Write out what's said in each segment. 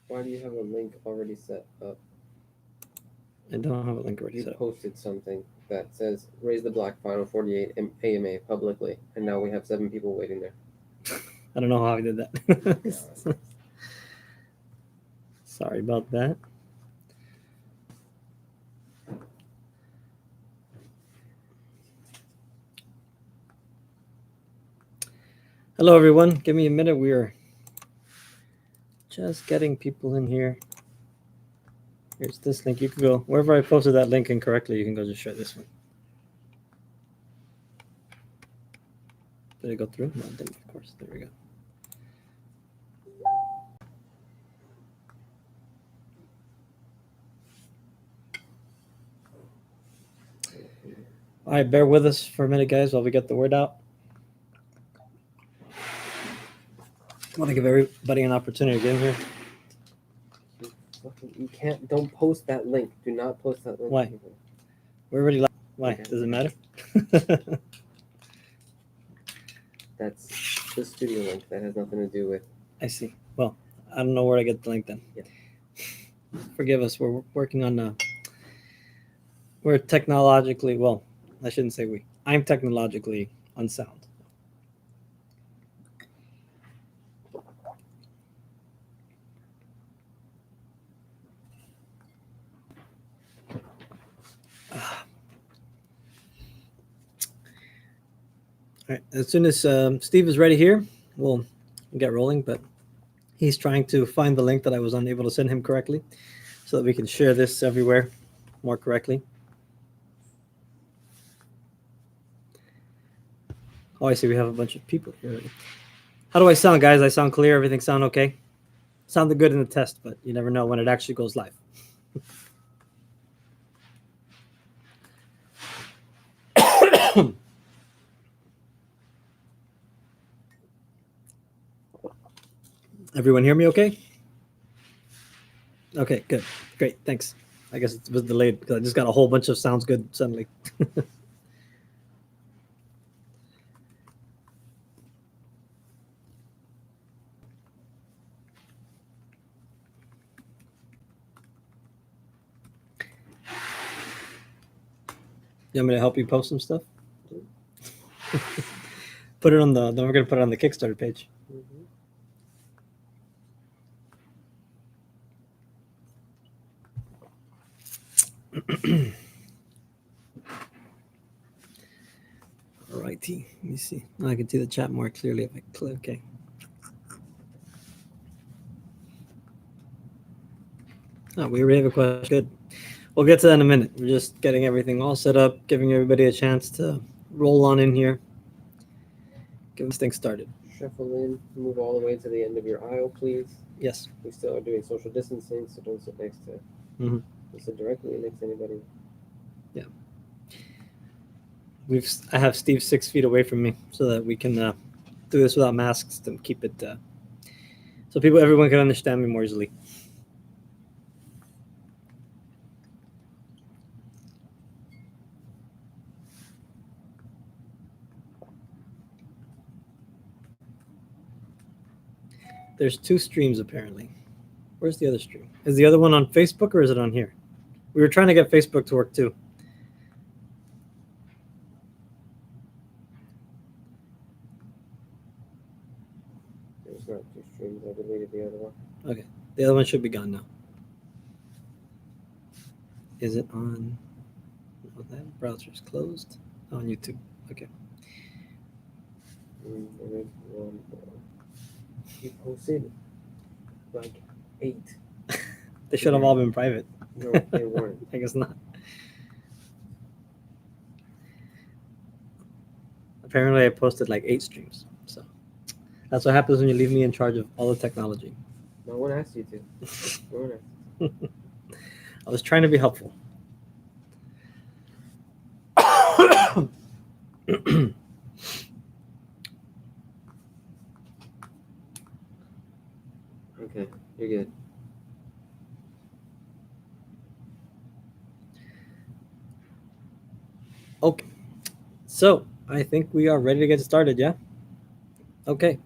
Why do you have a link already set up? I don't have a link already You set up. posted something that says raise the black final 48 AMA publicly, and now we have 7 people waiting there. I don't know how I did that. Sorry about that. Hello, everyone. Give me a minute. We are just getting people in here. Here's this link. You can go wherever I posted that link incorrectly. You can go just share this one. Did it go through? No, it didn't, of course. There we go. All right, bear with us for a minute, guys, while we get the word out. I want to give everybody an opportunity to get in here. You can't. Don't post that link. Do not post that link. Why? We're already live. Why? Okay. Does it matter? That's the studio link. That has nothing to do with. I see. Well, I don't know where I get the link then. Yeah. Forgive us. We're working on. We're technologically, well, I shouldn't say we. I'm technologically unsound. All right. As soon as Steve is ready here, we'll get rolling. But he's trying to find the link that I was unable to send him correctly, so that we can share this everywhere more correctly. Oh, I see. We have a bunch of people here. How do I sound, guys? I sound clear. Everything sound okay? Sounded good in the test, but you never know when it actually goes live. Everyone hear me okay? Okay, good. Great, thanks. I guess it was delayed because I just got a whole bunch of sounds good suddenly. You want me to help you post some stuff? Put it on the, then we're going to put it on the Kickstarter page. Alrighty, let me see. Now I can see the chat more clearly if I click. Okay. Oh, we already have a question. Good. We'll get to that in a minute. We're just getting everything all set up, giving everybody a chance to roll on in here. Get this thing started. Shuffle in, move all the way to the end of your aisle, please. Yes. We still are doing social distancing, so don't sit next to. Don't sit directly next to anybody. Yeah. I have Steve 6 feet away from me so that we can do this without masks to keep it so everyone can understand me more easily. There's 2 streams apparently. Where's the other stream? Is the other one on Facebook or is it on here? We were trying to get Facebook to work too. There's not 2 streams. I deleted the other one. Okay. The other one should be gone now. Is it on? No, that browser is closed. On YouTube. Okay. There is one more. You posted like 8. They should have all been private. No, they weren't. I guess not. Apparently, I posted like 8 streams. So that's what happens when you leave me in charge of all the technology. No one asked you to. No one asked. I was trying to be helpful. Okay, you're good. Okay. So I think we are ready to get started, yeah? Okay.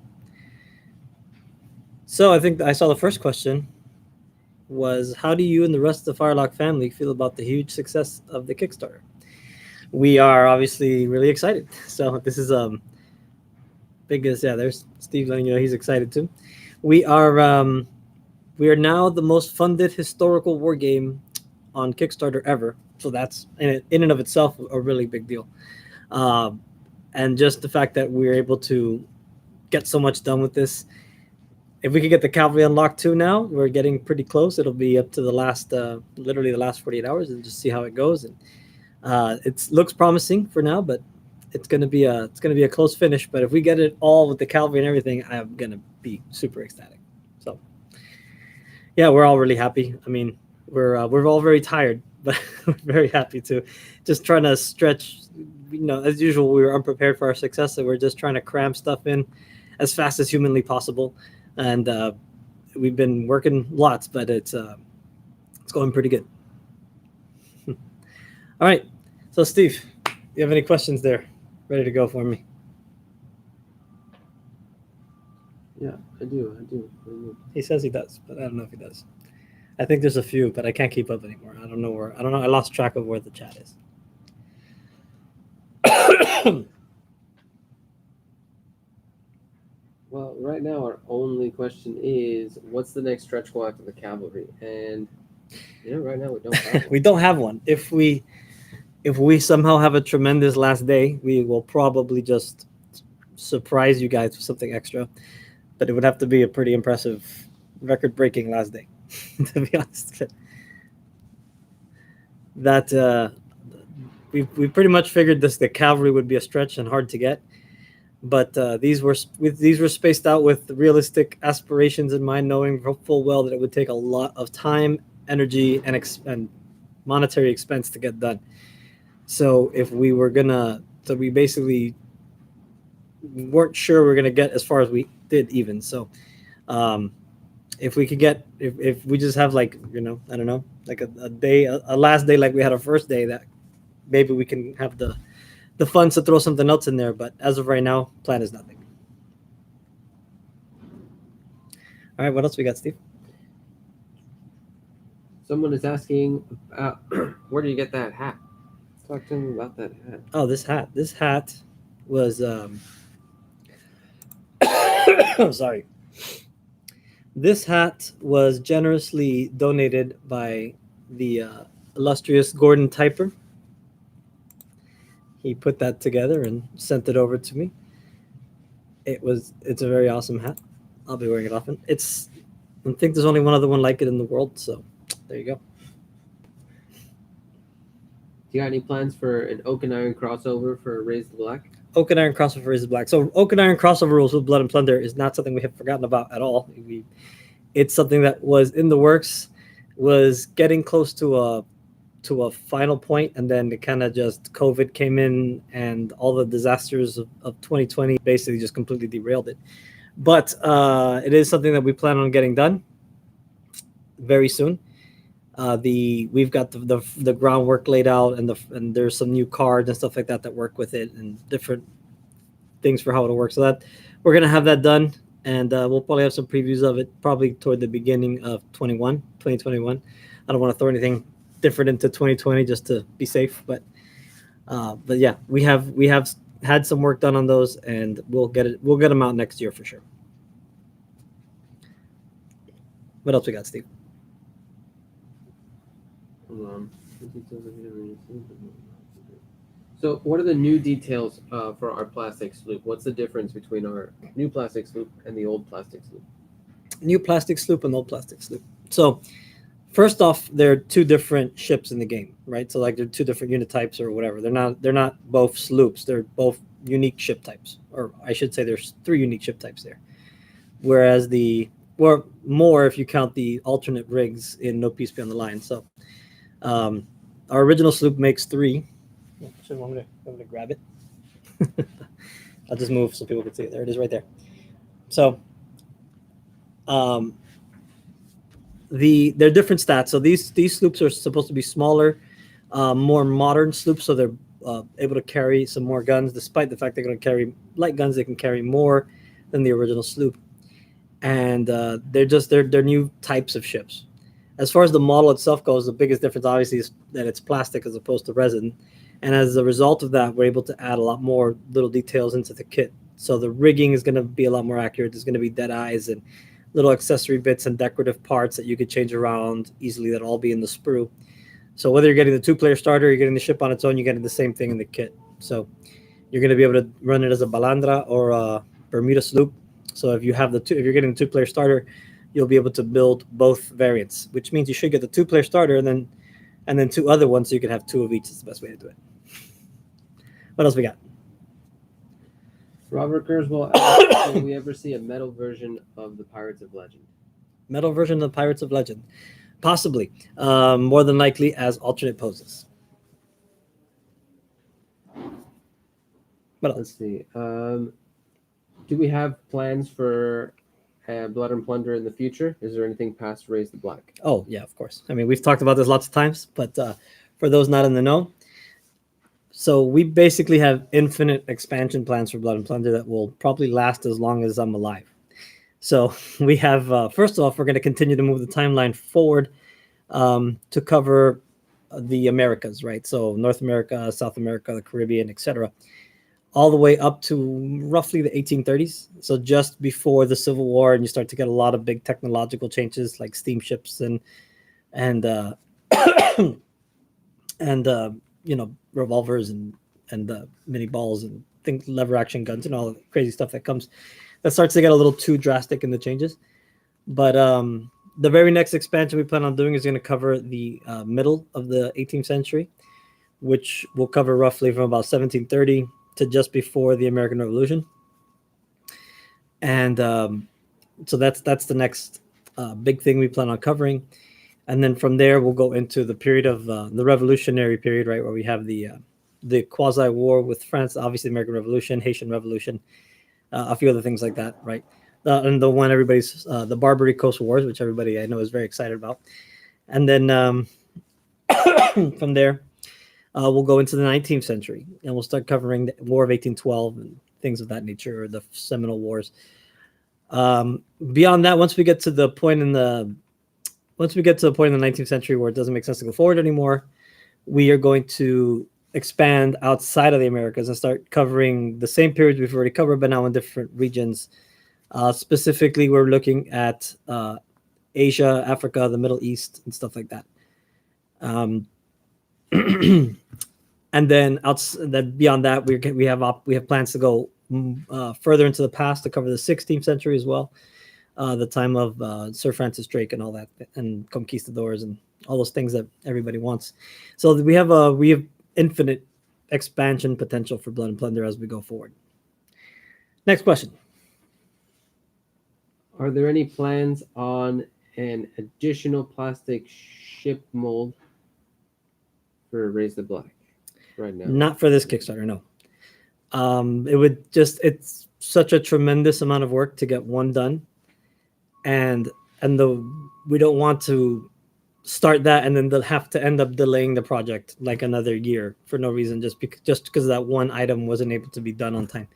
So I think I saw the first question. was, how do you and the rest of the Firelock family feel about the huge success of the Kickstarter? We are obviously really excited. So this is biggest, yeah, there's Steve letting you know he's excited too. We are now the most funded historical war game on Kickstarter ever. So that's in and of itself a really big deal. And just the fact that we're able to get so much done with this. If we could get the cavalry unlocked too now, we're getting pretty close. It'll be up to the last, literally the last 48 hours, and just see how it goes. And it looks promising for now, but it's gonna be a close finish. But if we get it all with the cavalry and everything, I'm gonna be super ecstatic. So yeah, we're all really happy. I mean, we're all very tired, but we're very happy too. Just trying to stretch. You know, as usual, we were unprepared for our success, so we're just trying to cram stuff in as fast as humanly possible. And we've been working lots, but it's going pretty good. All right, so Steve, do you have any questions there ready to go for me? Yeah, I do. He says he does, but I don't know if he does. I think there's a few, but I can't keep up anymore. I don't know. I lost track of where the chat is. Well, right now our only question is, what's the next stretch goal after the cavalry? And right now we don't have one. We don't have one. If we somehow have a tremendous last day, we will probably just surprise you guys with something extra. But it would have to be a pretty impressive, record-breaking last day, to be honest. That we pretty much figured the cavalry would be a stretch and hard to get. But these were spaced out with realistic aspirations in mind, knowing full well that it would take a lot of time, energy, and monetary expense to get done. So if we were we basically weren't sure we were gonna get as far as we did even. So if we could get, if we just have like, I don't know, like a last day like we had our first day, that maybe we can have the funds to throw something else in there, but as of right now, plan is nothing. All right, what else we got, Steve? Someone is asking, where do you get that hat? Talk to him about that hat. Oh, this hat. This hat was I'm sorry. This hat was generously donated by the illustrious Gordon Typer. He put that together and sent it over to me. It's a very awesome hat. I'll be wearing it often. I think there's only one other one like it in the world, so there you go. Do you got any plans for an Oak and Iron crossover for Raise the Black? Oak and Iron crossover Raise the Black. So Oak and Iron crossover rules with Blood and Plunder is not something we have forgotten about at all. It's something that was in the works, was getting close to a final point, and then it kind of just COVID came in and all the disasters of 2020 basically just completely derailed it. But it is something that we plan on getting done very soon. We've got the groundwork laid out, and there's some new cards and stuff like that work with it, and different things for how it'll work. So that we're gonna have that done, and we'll probably have some previews of it probably toward the beginning of 2021. I don't want to throw anything different into 2020 just to be safe, but yeah, we have had some work done on those, and we'll get them out next year for sure. What else we got, Steve? Hold on. So what are the new details for our plastic sloop? What's the difference between our new plastic sloop and the old plastic sloop? New plastic sloop and old plastic sloop. So first off, there are two different ships in the game, right? So like they're two different unit types or whatever. They're not both sloops. They're both unique ship types, or I should say there's three unique ship types there. Whereas more if you count the alternate rigs in No Peace Beyond the Line. So our original sloop makes three. Should want me to grab it? I'll just move so people can see it. There it is, right there. So they're different stats. So these sloops are supposed to be smaller, more modern sloops, so they're able to carry some more guns. Despite the fact they're going to carry light guns, they can carry more than the original sloop. And they're new types of ships. As far as the model itself goes, the biggest difference obviously is that it's plastic as opposed to resin. And as a result of that, we're able to add a lot more little details into the kit. So the rigging is going to be a lot more accurate. There's going to be dead eyes and little accessory bits and decorative parts that you could change around easily that'll all be in the sprue. So whether you're getting the 2-player starter or you're getting the ship on its own, you're getting the same thing in the kit. So you're going to be able to run it as a balandra or a Bermuda sloop. So if you're getting the 2-player starter, you'll be able to build both variants, which means you should get the 2-player starter and then 2 other ones, so you can have 2 of each. Is the best way to do it. What else we got? Robert Kurzweil asks, will we ever see a metal version of the Pirates of Legend? Metal version of Pirates of Legend, possibly. More than likely as alternate poses. What else? Let's see. Do we have plans for Blood and Plunder in the future? Is there anything past Raise the Black? Oh, yeah, of course. I mean, we've talked about this lots of times, but for those not in the know, so we basically have infinite expansion plans for Blood and Plunder that will probably last as long as I'm alive. So we have, first off, we're going to continue to move the timeline forward to cover the Americas, right? So North America, South America, the Caribbean, etc., all the way up to roughly the 1830s. So just before the Civil War, and you start to get a lot of big technological changes like steamships and revolvers and mini balls and things, lever action guns and all the crazy stuff that starts to get a little too drastic in the changes. But the very next expansion we plan on doing is going to cover the middle of the 18th century, which will cover roughly from about 1730 to just before the American Revolution. And so that's the next big thing we plan on covering. And then from there, we'll go into the period of the Revolutionary period, right, where we have the quasi-war with France, obviously the American Revolution, Haitian Revolution, a few other things like that, right? And the one everybody's, the Barbary Coast Wars, which everybody I know is very excited about. And then from there, we'll go into the 19th century, and we'll start covering the War of 1812 and things of that nature, or the Seminole Wars. Beyond that, once we get to the point in the 19th century where it doesn't make sense to go forward anymore, we are going to expand outside of the Americas and start covering the same periods we've already covered, but now in different regions. Specifically, we're looking at Asia, Africa, the Middle East, and stuff like that. And then beyond that, we have plans to go further into the past to cover the 16th century as well. The time of Sir Francis Drake and all that, and conquistadors and all those things that everybody wants. So we have infinite expansion potential for Blood and Plunder as we go forward. Next question. Are there any plans on an additional plastic ship mold for Raise the Black right now? Not for this Kickstarter, no. It's such a tremendous amount of work to get one done. And we don't want to start that and then they'll have to end up delaying the project like another year for no reason, just because that one item wasn't able to be done on time.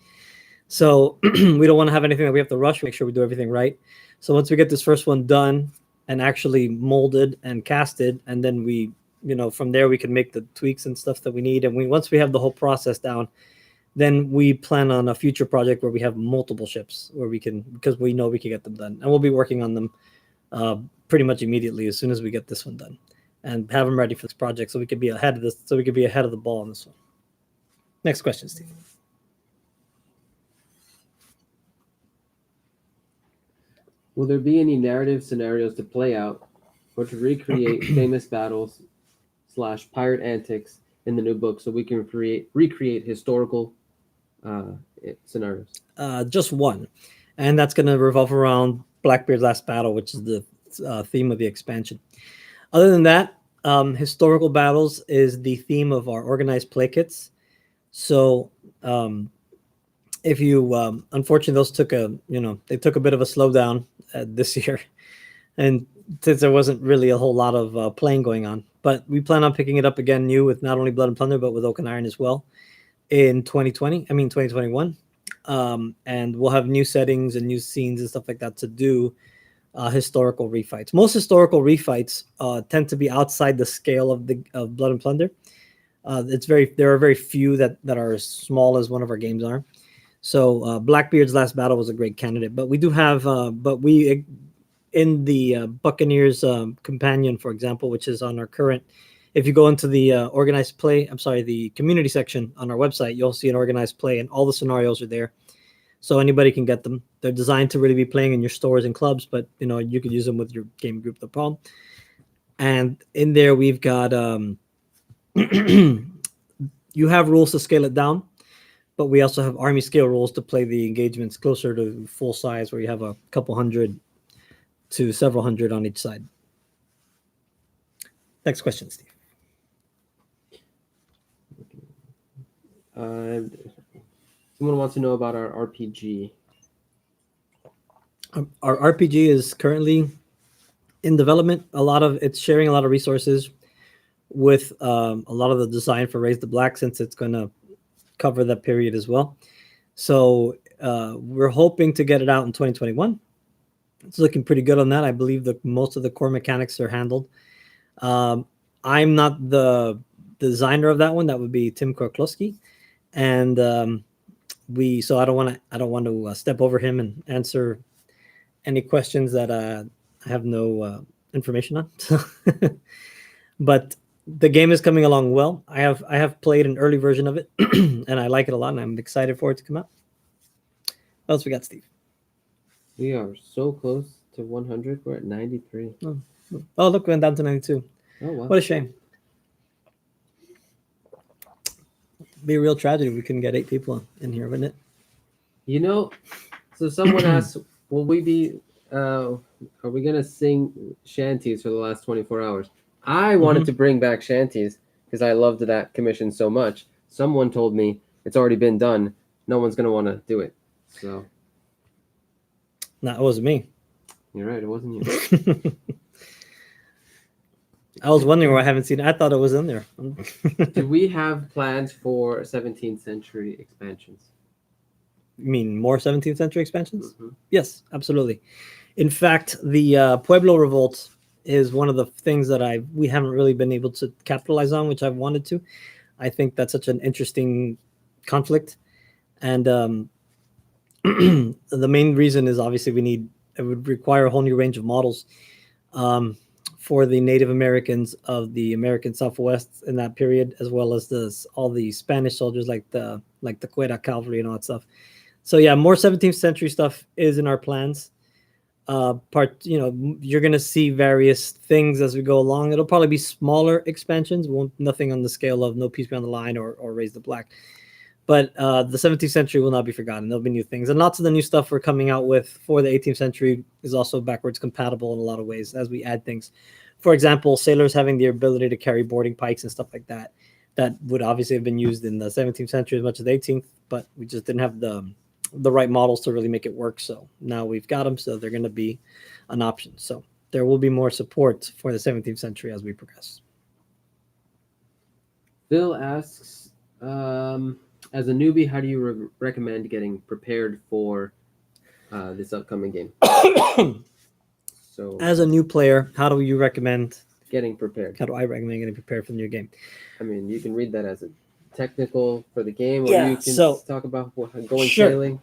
So we don't want to have anything that we have to rush. Make sure we do everything right. So once we get this first one done and actually molded and casted, and then we, from there we can make the tweaks and stuff that we need. And once we have the whole process down, then we plan on a future project where we have multiple ships because we know we can get them done. And we'll be working on them pretty much immediately as soon as we get this one done and have them ready for this project so we could be ahead of the ball on this one. Next question, Steve. Will there be any narrative scenarios to play out or to recreate famous battles / pirate antics in the new book so we can recreate historical scenarios? Just one, and that's going to revolve around Blackbeard's Last Battle, which is the theme of the expansion. Other than that, historical battles is the theme of our organized play kits. So if you unfortunately those took a bit of a slowdown this year, and since there wasn't really a whole lot of playing going on, but we plan on picking it up again new with not only Blood and Plunder but with Oak and Iron as well in 2021. And we'll have new settings and new scenes and stuff like that to do historical refights. Most historical refights tend to be outside the scale of Blood and Plunder. There are very few that are as small as one of our games are. So Blackbeard's Last Battle was a great candidate, but we do have in the Buccaneers Companion, for example, which is on our current. If you go into the the community section on our website, you'll see an organized play, and all the scenarios are there, so anybody can get them. They're designed to really be playing in your stores and clubs, but you could use them with your game group, no problem. And in there, we've got you have rules to scale it down, but we also have army scale rules to play the engagements closer to full size, where you have a couple hundred to several hundred on each side. Next question, Steve. Someone wants to know about our RPG. Our RPG is currently in development. It's sharing a lot of resources with a lot of the design for Raise the Black, since it's going to cover that period as well. So we're hoping to get it out in 2021. It's looking pretty good on that. I believe that most of the core mechanics are handled. I'm not the designer of that one. That would be Tim Korklowski, and so I don't want to step over him and answer any questions that I have no information on. But the game is coming along well. I have played an early version of it, and I like it a lot, and I'm excited for it to come out. What else we got, Steve? We are so close to 100. We're at 93. Oh, look, we went down to 92. Oh, wow. What a shame. Be a real tragedy if we couldn't get 8 people in here, wouldn't it? So someone asked, will we be, are we going to sing shanties for the last 24 hours? I wanted to bring back shanties because I loved that commission so much. Someone told me it's already been done. No one's going to want to do it. So. No, it wasn't me. You're right. It wasn't you. I was wondering why I haven't seen it. I thought it was in there. Do we have plans for 17th century expansions? You mean more 17th century expansions? Mm-hmm. Yes, absolutely. In fact, the Pueblo Revolt is one of the things that we haven't really been able to capitalize on, which I've wanted to. I think that's such an interesting conflict. And the main reason is obviously it would require a whole new range of models for the Native Americans of the American Southwest in that period, as well as all the Spanish soldiers like the Cuera cavalry and all that stuff. So yeah, more 17th century stuff is in our plans. You're going to see various things as we go along. It'll probably be smaller expansions, nothing on the scale of No Peace Beyond the Line or Raise the Black. But the 17th century will not be forgotten. There'll be new things. And lots of the new stuff we're coming out with for the 18th century is also backwards compatible in a lot of ways as we add things. For example, sailors having the ability to carry boarding pikes and stuff like that. That would obviously have been used in the 17th century as much as the 18th, but we just didn't have the right models to really make it work. So now we've got them, so they're going to be an option. So there will be more support for the 17th century as we progress. Bill asks, as a newbie, how do you recommend getting prepared for this upcoming game? So, as a new player, how do you recommend getting prepared? How do I recommend getting prepared for the new game? I mean, you can read that as a technical for the game, or you can talk about going sailing.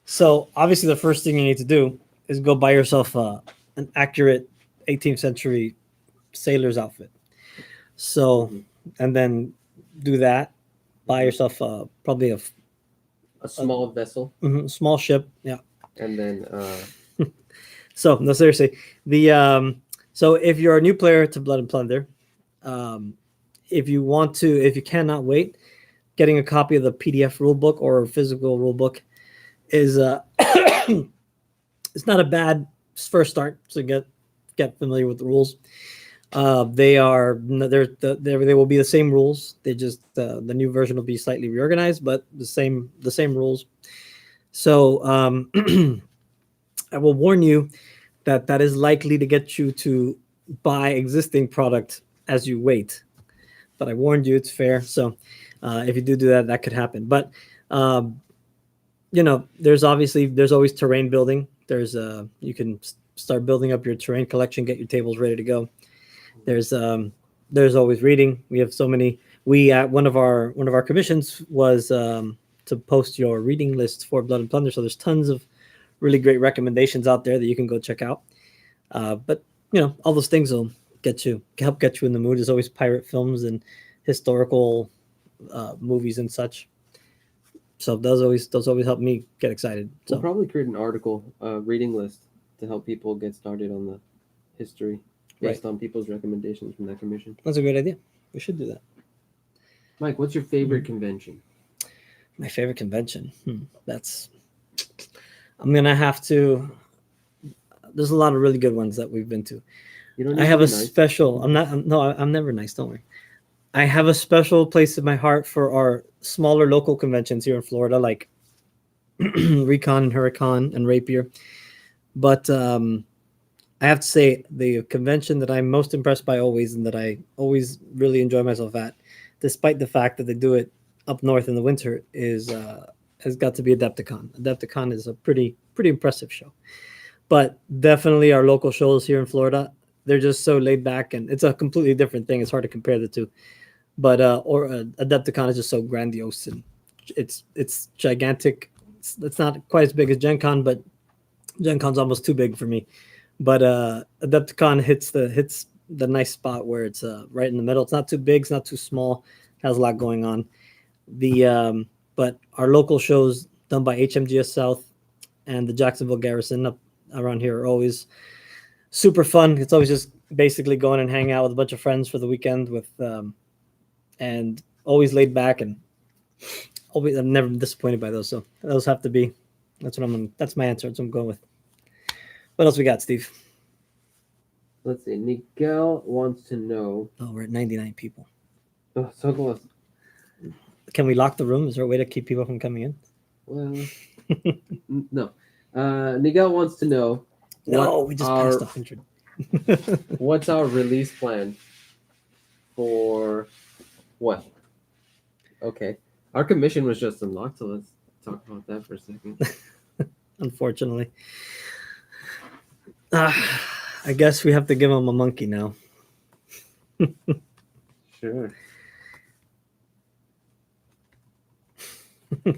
So obviously the first thing you need to do is go buy yourself an accurate 18th century sailor's outfit. So, and then do that. Buy yourself probably a small vessel, small ship, yeah. And then so no, seriously, so if you're a new player to Blood and Plunder, if you cannot wait, getting a copy of the PDF rulebook or physical rulebook is it's not a bad first start to get familiar with the rules. They will be the same rules. They just the new version will be slightly reorganized, but the same rules. So I will warn you that is likely to get you to buy existing product as you wait. But I warned you, it's fair. So if you do that, that could happen. But there's always terrain building. There's you can start building up your terrain collection, get your tables ready to go. There's always reading. We have so many. We one of our commissions was to post your reading list for Blood and Plunder. So there's tons of really great recommendations out there that you can go check out. But all those things will help get you in the mood. There's always pirate films and historical movies and such. So those always help me get excited. So We'll probably create an article, reading list to help people get started on the history based on people's recommendations from that commission. that's a great idea. We should do that. Mike, what's your favorite convention? My favorite convention. I'm gonna have to. There's a lot of really good ones that we've been to. You don't I need have to a be nice. special. I'm never nice. Don't worry. I have a special place in my heart for our smaller local conventions here in Florida, like Recon and Huracan and Rapier. But I have to say the convention that I'm most impressed by always, and that I always really enjoy myself at, despite the fact that they do it up north in the winter, has got to be Adepticon. Adepticon is a pretty impressive show. But definitely our local shows here in Florida, they're just so laid back, and it's a completely different thing. It's hard to compare the two. But Adepticon is just so grandiose, and it's gigantic. It's not quite as big as Gen Con, but Gen Con's almost too big for me. But Adepticon hits the nice spot where it's right in the middle. It's not too big, it's not too small. It has a lot going on. But our local shows done by HMGS South and the Jacksonville Garrison up around here are always super fun. It's always just basically going and hang out with a bunch of friends for the weekend and always laid back, and always I'm never disappointed by those. So those have to be. That's my answer. That's what I'm going with. What else we got, Steve? Let's see. Miguel wants to know. Oh, we're at 99 people. Oh, so close. Can we lock the room? Is there a way to keep people from coming in? Well, no. Miguel wants to know. No, we just passed 100. What's our release plan for what? Okay. Our commission was just unlocked, so let's talk about that for a second. Unfortunately. I guess we have to give him a monkey now. Sure. All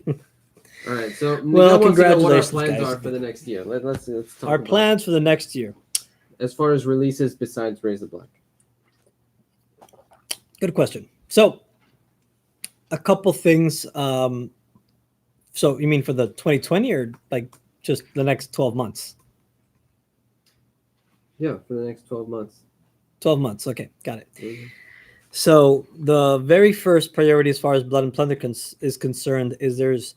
right. So, Well, Miguel wants to know what our congratulations, plans guys. are for the next year. Let's talk Our about plans for the next year. as far as releases besides Raise the Black. Good question. So, a couple things. So, you mean for the 2020 or like just the next 12 months? Yeah, for the next 12 months. 12 months. Okay, got it. Mhm. So, the very first priority as far as Blood and Plunder is concerned is there's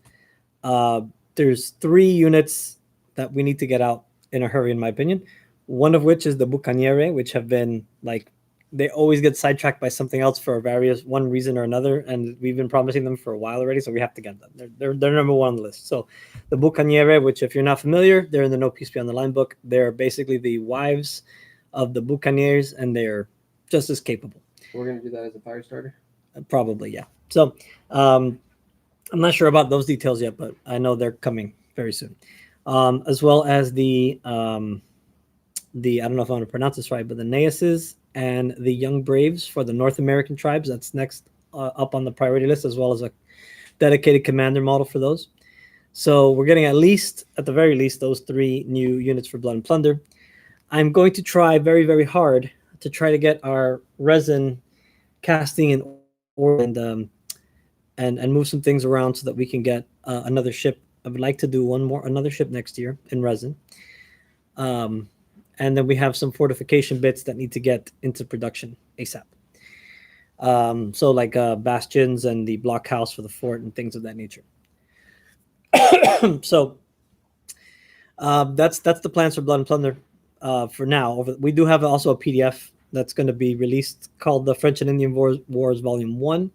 3 units that we need to get out in a hurry, in my opinion. One of which is the Bucaniere, which have been like, they always get sidetracked by something else for one reason or another, and we've been promising them for a while already, so we have to get them. They're number 1 on the list. So the Bucaniere, which if you're not familiar, they're in the No Peace Beyond the Line book. They're basically the wives of the Buccaneers, and they're just as capable. We're going to do that as a fire starter? Probably, yeah. So I'm not sure about those details yet, but I know they're coming very soon. As well as the I don't know if I'm going to pronounce this right, but the Naeses and the Young Braves for the North American tribes. That's next up on the priority list, as well as a dedicated commander model for those. So we're getting at the very least, those 3 new units for Blood and Plunder. I'm going to try very, very hard to try to get our resin casting in order and move some things around so that we can get another ship. I would like to do another ship next year in resin. And then we have some fortification bits that need to get into production ASAP. So like bastions and the blockhouse for the fort and things of that nature. So that's the plans for Blood and Plunder for now. We do have also a PDF that's going to be released called the French and Indian Wars Volume 1.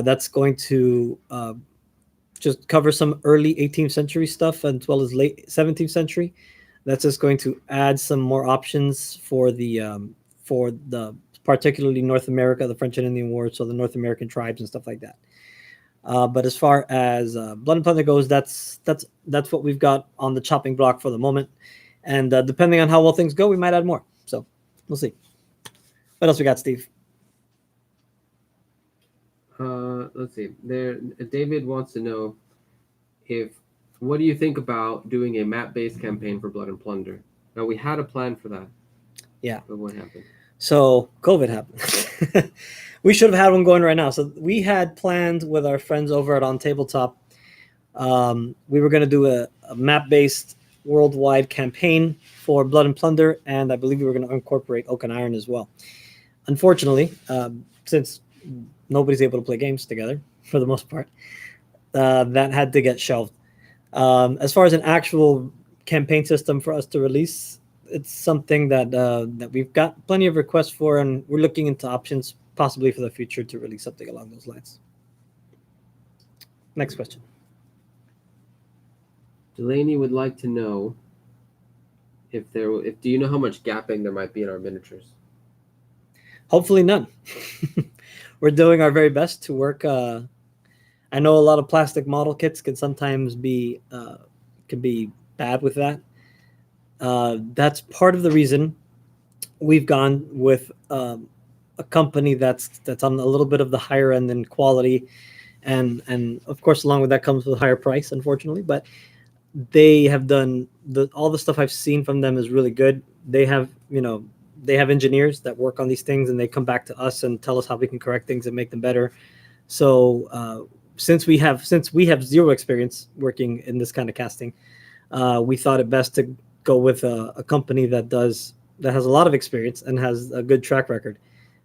That's going to just cover some early 18th century stuff as well as late 17th century. That's just going to add some more options for the particularly North America, the French and Indian Wars, so the North American tribes and stuff like that. But as far as Blood and Plunder goes, that's what we've got on the chopping block for the moment. And depending on how well things go, we might add more. So we'll see. What else we got, Steve? Let's see. David wants to know what do you think about doing a map-based campaign for Blood and Plunder? Now, we had a plan for that. Yeah. But what happened? So COVID happened. We should have had one going right now. So we had planned with our friends over at On Tabletop. We were going to do a map-based worldwide campaign for Blood and Plunder, and I believe we were going to incorporate Oak and Iron as well. Unfortunately, since nobody's able to play games together for the most part, that had to get shelved. As far as an actual campaign system for us to release, it's something that we've got plenty of requests for, and we're looking into options possibly for the future to release something along those lines. Next question. Delaney would like to know do you know how much gapping there might be in our miniatures? Hopefully none. We're doing our very best to work. I know a lot of plastic model kits can sometimes be bad with that. That's part of the reason we've gone with a company that's on a little bit of the higher end in quality, and of course along with that comes with a higher price, unfortunately. But they have done all the stuff I've seen from them is really good. They have engineers that work on these things, and they come back to us and tell us how we can correct things and make them better. So since we have zero experience working in this kind of casting, we thought it best to go with a company that has a lot of experience and has a good track record,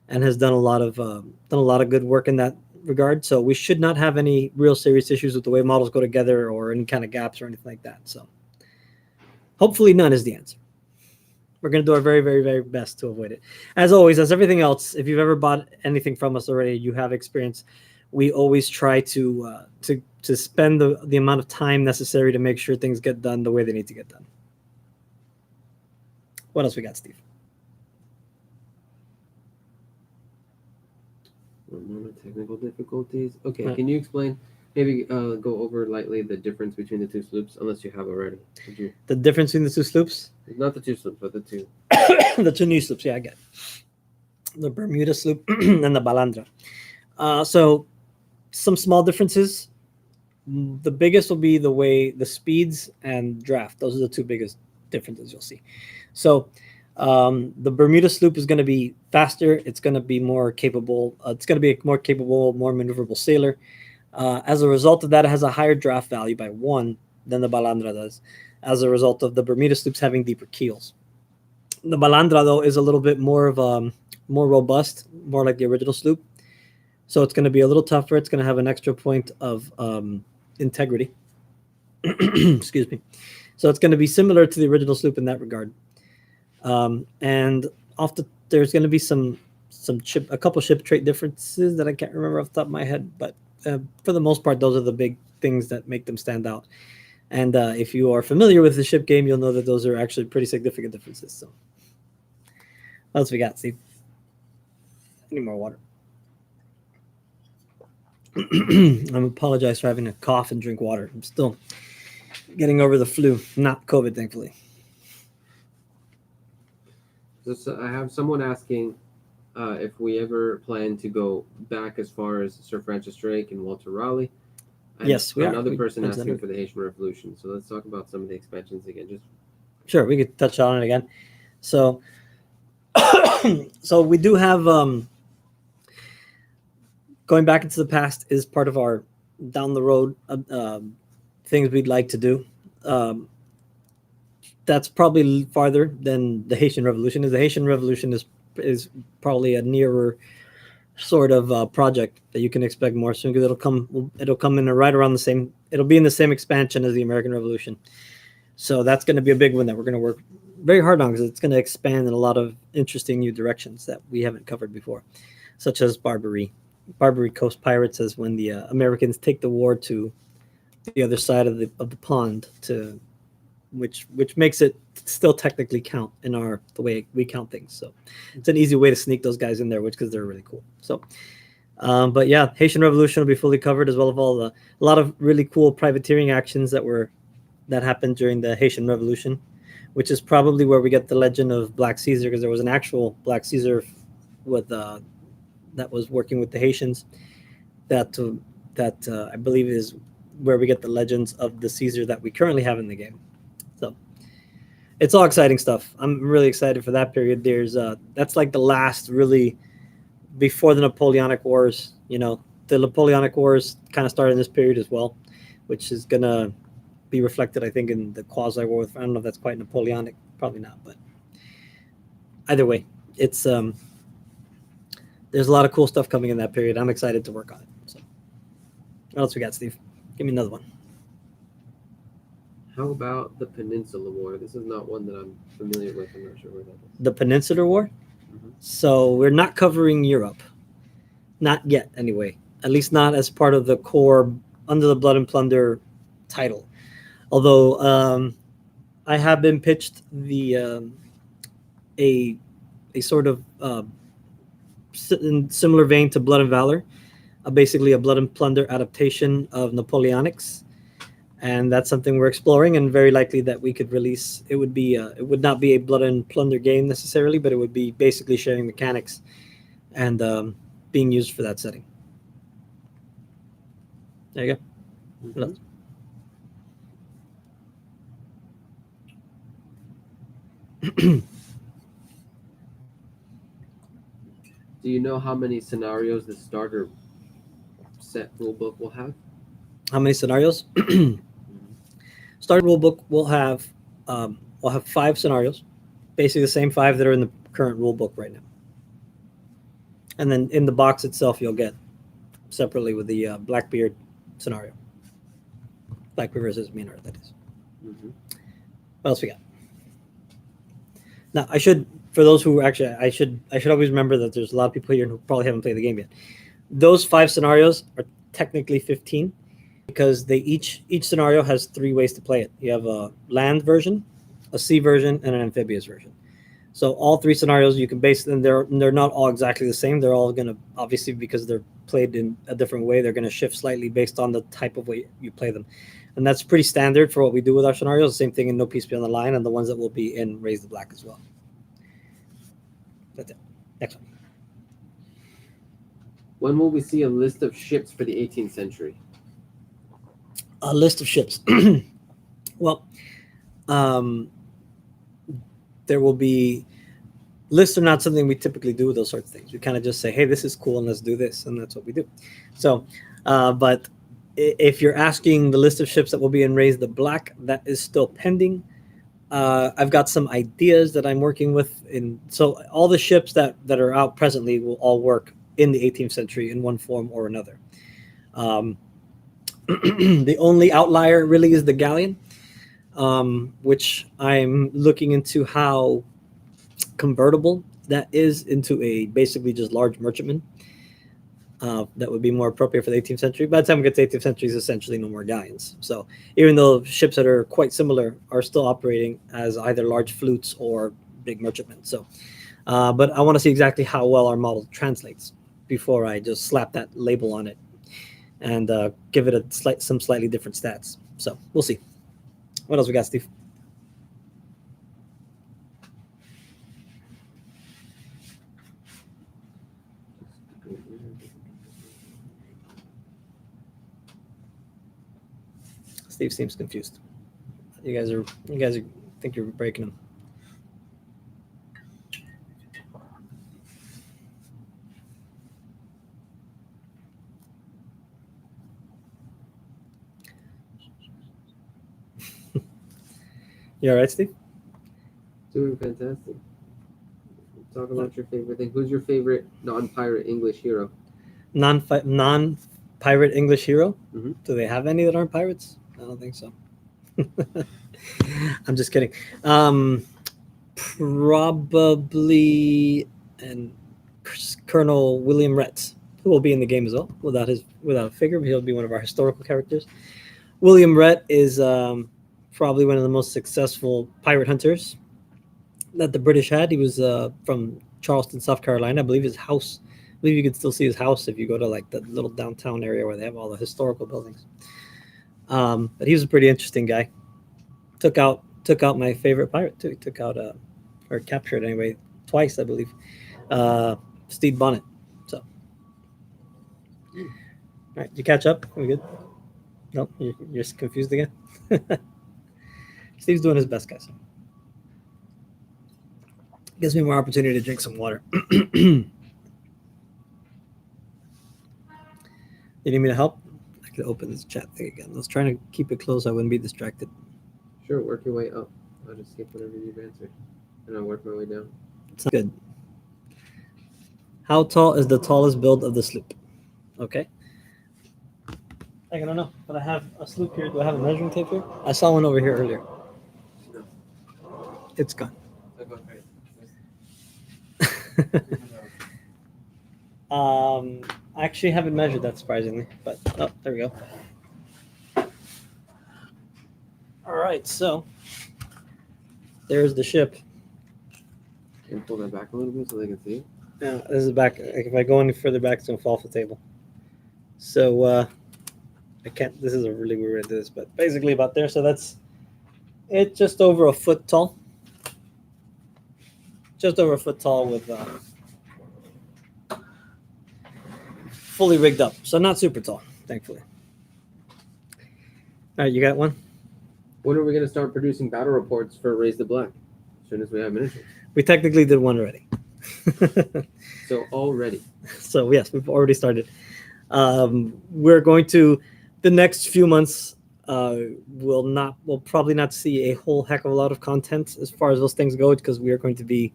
and has done a lot of good work in that regard. So we should not have any real serious issues with the way models go together or any kind of gaps or anything like that. So hopefully none is the answer. We're going to do our very, very, very best to avoid it. As always, as everything else, if you've ever bought anything from us already, you have experience. We always try to spend the amount of time necessary to make sure things get done the way they need to get done. What else we got, Steve? Technical difficulties. Okay, Can you explain? Maybe go over lightly the difference between the two sloops, unless you have already. The difference between the two sloops? Not the two sloops, but the two. The two new sloops, yeah, I get it. The Bermuda sloop and the Balandra. So some small differences. The biggest will be the speeds and draft. Those are the two biggest differences you'll see. So the Bermuda sloop is going to be faster. It's going to be more capable. It's going to be a more capable, more maneuverable sailor. As a result of that, it has a higher draft value by 1 than the Balandra does, as a result of the Bermuda sloops having deeper keels. The Balandra, though, is a little bit more robust, more like the original sloop. So it's going to be a little tougher. It's going to have an extra point of integrity. Excuse me. So it's going to be similar to the original sloop in that regard. And there's going to be a couple ship trait differences that I can't remember off the top of my head, but for the most part, those are the big things that make them stand out. And if you are familiar with the ship game, you'll know that those are actually pretty significant differences. So what else we got, Steve? I need more water. I apologize for having to cough and drink water. I'm still getting over the flu, not COVID, thankfully. So I have someone asking if we ever plan to go back as far as Sir Francis Drake and Walter Raleigh. And yes, we are. Another person asking for the Haitian Revolution. So let's talk about some of the expansions again. Sure, we could touch on it again. So, so we do have going back into the past is part of our down the road things we'd like to do. That's probably farther than the Haitian Revolution is. The Haitian Revolution is probably a nearer sort of project that you can expect more soon, because it'll come in right around the same. It'll be in the same expansion as the American Revolution. So that's going to be a big one that we're going to work very hard on, because it's going to expand in a lot of interesting new directions that we haven't covered before, such as Barbary Coast Pirates, as when the Americans take the war to the other side of the pond, to which makes it still technically count in the way we count things. So it's an easy way to sneak those guys in there, because they're really cool. So but yeah, Haitian Revolution will be fully covered, as well as a lot of really cool privateering actions that happened during the Haitian Revolution. which is probably where we get the legend of Black Caesar, because there was an actual Black Caesar with that was working with the Haitians. That I believe is where we get the legends of the Caesar that we currently have in the game. So it's all exciting stuff. I'm really excited for that period. There's that's like the last really before the Napoleonic Wars. You know, the Napoleonic Wars kind of started in this period as well, which is gonna be reflected, I think, in the quasi war. I don't know if that's quite Napoleonic, probably not, but either way, it's there's a lot of cool stuff coming in that period. I'm excited to work on it. So, what else we got, Steve? Give me another one. How about the Peninsula War? This is not one that I'm familiar with. I'm not sure where that is. The Peninsular War. Mm-hmm. So we're not covering Europe, not yet, anyway. At least not as part of the core Under the Blood and Plunder title. Although I have been pitched the a sort of in similar vein to Blood and Valor, basically a Blood and Plunder adaptation of Napoleonics, and that's something we're exploring, and very likely that we could release. It would be it would not be a Blood and Plunder game necessarily, but it would be basically sharing mechanics and being used for that setting. There you go. Mm-hmm. What else? Do you know how many scenarios the starter set rulebook will have? How many scenarios? Starter rulebook will have 5 scenarios, basically the same 5 that are in the current rulebook right now. And then in the box itself, you'll get separately with the Blackbeard scenario. Blackbeard versus Maynard, that is. Mm-hmm. What else we got? Now, I should, for those who actually, I should always remember that there's a lot of people here who probably haven't played the game yet. Those 5 scenarios are technically 15 because they each scenario has 3 ways to play it. You have a land version, a sea version, and an amphibious version. So all 3 scenarios you can base them. They're not all exactly the same. They're all going to, obviously, because they're played in a different way, they're going to shift slightly based on the type of way you play them. And that's pretty standard for what we do with our scenarios. The same thing in No Peace Beyond the Line and the ones that will be in Raise the Black as well. That's it. Next one. When will we see a list of ships for the 18th century? A list of ships. Well, there will be lists are not something we typically do with those sorts of things. We kind of just say, hey, this is cool and let's do this. And that's what we do. So, but if you're asking the list of ships that will be in Raise the Black, that is still pending. I've got some ideas that I'm working with. So all the ships that are out presently will all work in the 18th century in one form or another. The only outlier really is the Galleon, which I'm looking into how convertible that is into a basically just large merchantman. That would be more appropriate for the 18th century. By the time we get to the 18th century, is essentially no more galleons. So even though ships that are quite similar are still operating as either large flutes or big merchantmen. So, but I want to see exactly how well our model translates before I just slap that label on it and give it some slightly different stats. So we'll see. What else we got, Steve? Steve seems confused. You guys think you're breaking him. You all right, Steve? Doing fantastic. Talk about your favorite thing. Who's your favorite non-pirate English hero? Non-pirate English hero? Mm-hmm. Do they have any that aren't pirates? I don't think so. I'm just kidding. Probably Colonel William Rhett, who will be in the game as well. Without a figure, he'll be one of our historical characters. William Rhett is probably one of the most successful pirate hunters that the British had. He was from Charleston, South Carolina. I believe you can still see his house if you go to like the little downtown area where they have all the historical buildings. But he was a pretty interesting guy. Took out took out my favorite pirate too. He took out or captured anyway twice, I believe. Steve Bonnet. So, all right, did you catch up? Are we good? No, you're confused again. Steve's doing his best, guys. Gives me more opportunity to drink some water. You need me to help? I could open this chat thing again. I was trying to keep it closed so I wouldn't be distracted. Sure, work your way up. I'll just skip whatever you've answered, and I'll work my way down. Sounds good. How tall is the tallest build of the sloop? Okay. I don't know, but I have a sloop here. Do I have a measuring tape here? I saw one over here earlier. No. It's gone. I actually haven't measured that surprisingly, but oh, there we go. All right, so there's the ship. Can you pull that back a little bit so they can see it? Yeah, this is back. Like, if I go any further back, it's gonna fall off the table. So I can't. This is a really weird way to do this, but basically about there. So that's it, just over a foot tall. Just over a foot tall with fully rigged up. So not super tall, thankfully. All right, you got one? When are we going to start producing battle reports for Raise the Black? As soon as we have miniatures. We technically did one already. So already. So yes, we've already started. We're going to, the next few months, we'll probably not see a whole heck of a lot of content as far as those things go, because we are going to be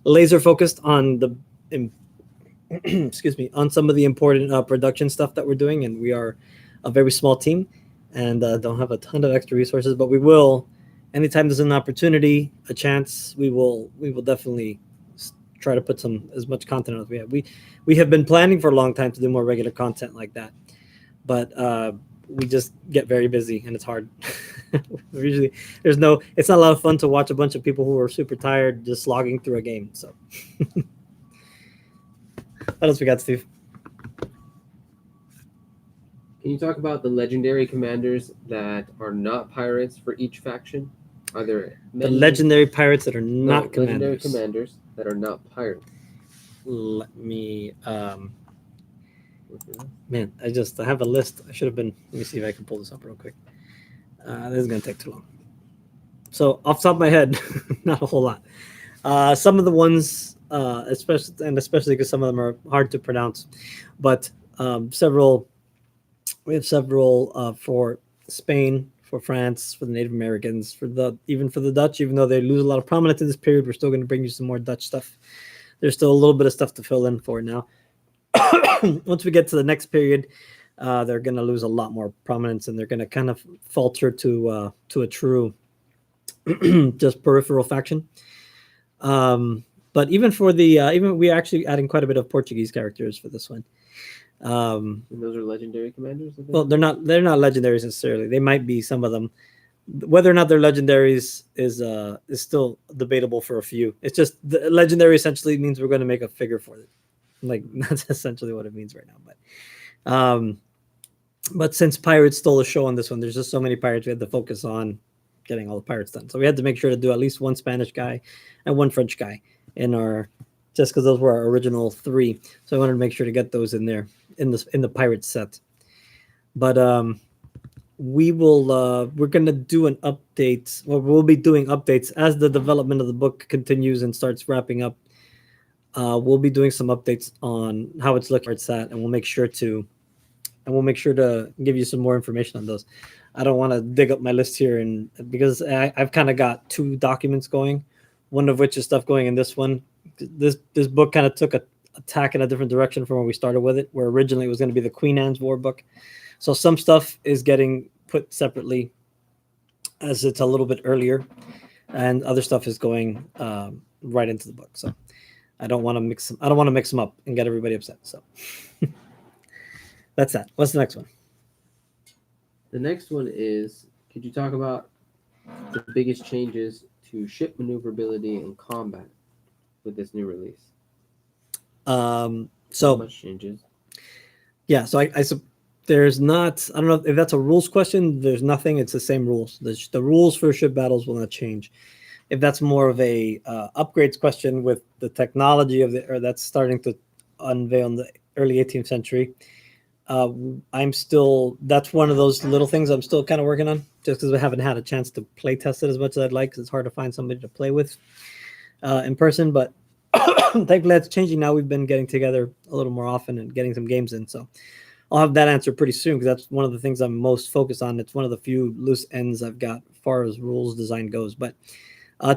laser focused on the excuse me, on some of the important production stuff that we're doing, and we are a very small team and don't have a ton of extra resources, but we will, anytime there's an opportunity, a chance, we will definitely try to put as much content as we have. We have been planning for a long time to do more regular content like that, but we just get very busy and it's hard. Usually it's not a lot of fun to watch a bunch of people who are super tired just slogging through a game. So what else we got, Steve? Can you talk about the legendary commanders that are not pirates for each faction? Are there the legendary pirates that are not commanders? Legendary commanders that are not pirates. Let me man, I have a list. I should have been, let me see if I can pull this up real quick. This is gonna take too long. So off the top of my head, not a whole lot. Some of the ones, especially because some of them are hard to pronounce, but we have several for Spain, for France, for the Native Americans, even for the Dutch. Even though they lose a lot of prominence in this period, we're still going to bring you some more Dutch stuff. There's still a little bit of stuff to fill in for now. Once we get to the next period, they're going to lose a lot more prominence, and they're going to kind of falter to a true just peripheral faction. But even for even we're actually adding quite a bit of Portuguese characters for this one. And those are legendary commanders? Well, they're not legendaries necessarily. They might be, some of them. Whether or not they're legendaries is still debatable for a few. It's just the legendary essentially means we're going to make a figure for it. Like, that's essentially what it means right now. But since pirates stole the show on this one, there's just so many pirates, we had to focus on getting all the pirates done. So we had to make sure to do at least one Spanish guy and one French guy in our, just because those were our original 3. So I wanted to make sure to get those in there in the pirate set. But we're gonna do an update. Well, we'll be doing updates as the development of the book continues and starts wrapping up. We'll be doing some updates on how it's looking, where it's at, and we'll make sure to give you some more information on those. I don't want to dig up my list here, and because I've kind of got 2 documents going, one of which is stuff going in this one. This book kind of took a tack in a different direction from where we started with it, where originally it was going to be the Queen Anne's War book. So some stuff is getting put separately as it's a little bit earlier, and other stuff is going right into the book. So I don't want to mix them up and get everybody upset. So that's that. What's the next one? The next one is, could you talk about the biggest changes to ship maneuverability and combat with this new release? So How much changes? Yeah, so There's not. I don't know if that's a rules question. There's nothing. It's the same rules. The rules for ship battles will not change. If that's more of a upgrades question with the technology of or that's starting to unveil in the early 18th century, I'm still. That's one of those little things I'm still kind of working on, just because I haven't had a chance to play test it as much as I'd like. Because it's hard to find somebody to play with in person. But thankfully, that's changing now. We've been getting together a little more often and getting some games in. So I'll have that answer pretty soon because that's one of the things I'm most focused on. It's one of the few loose ends I've got as far as rules design goes. But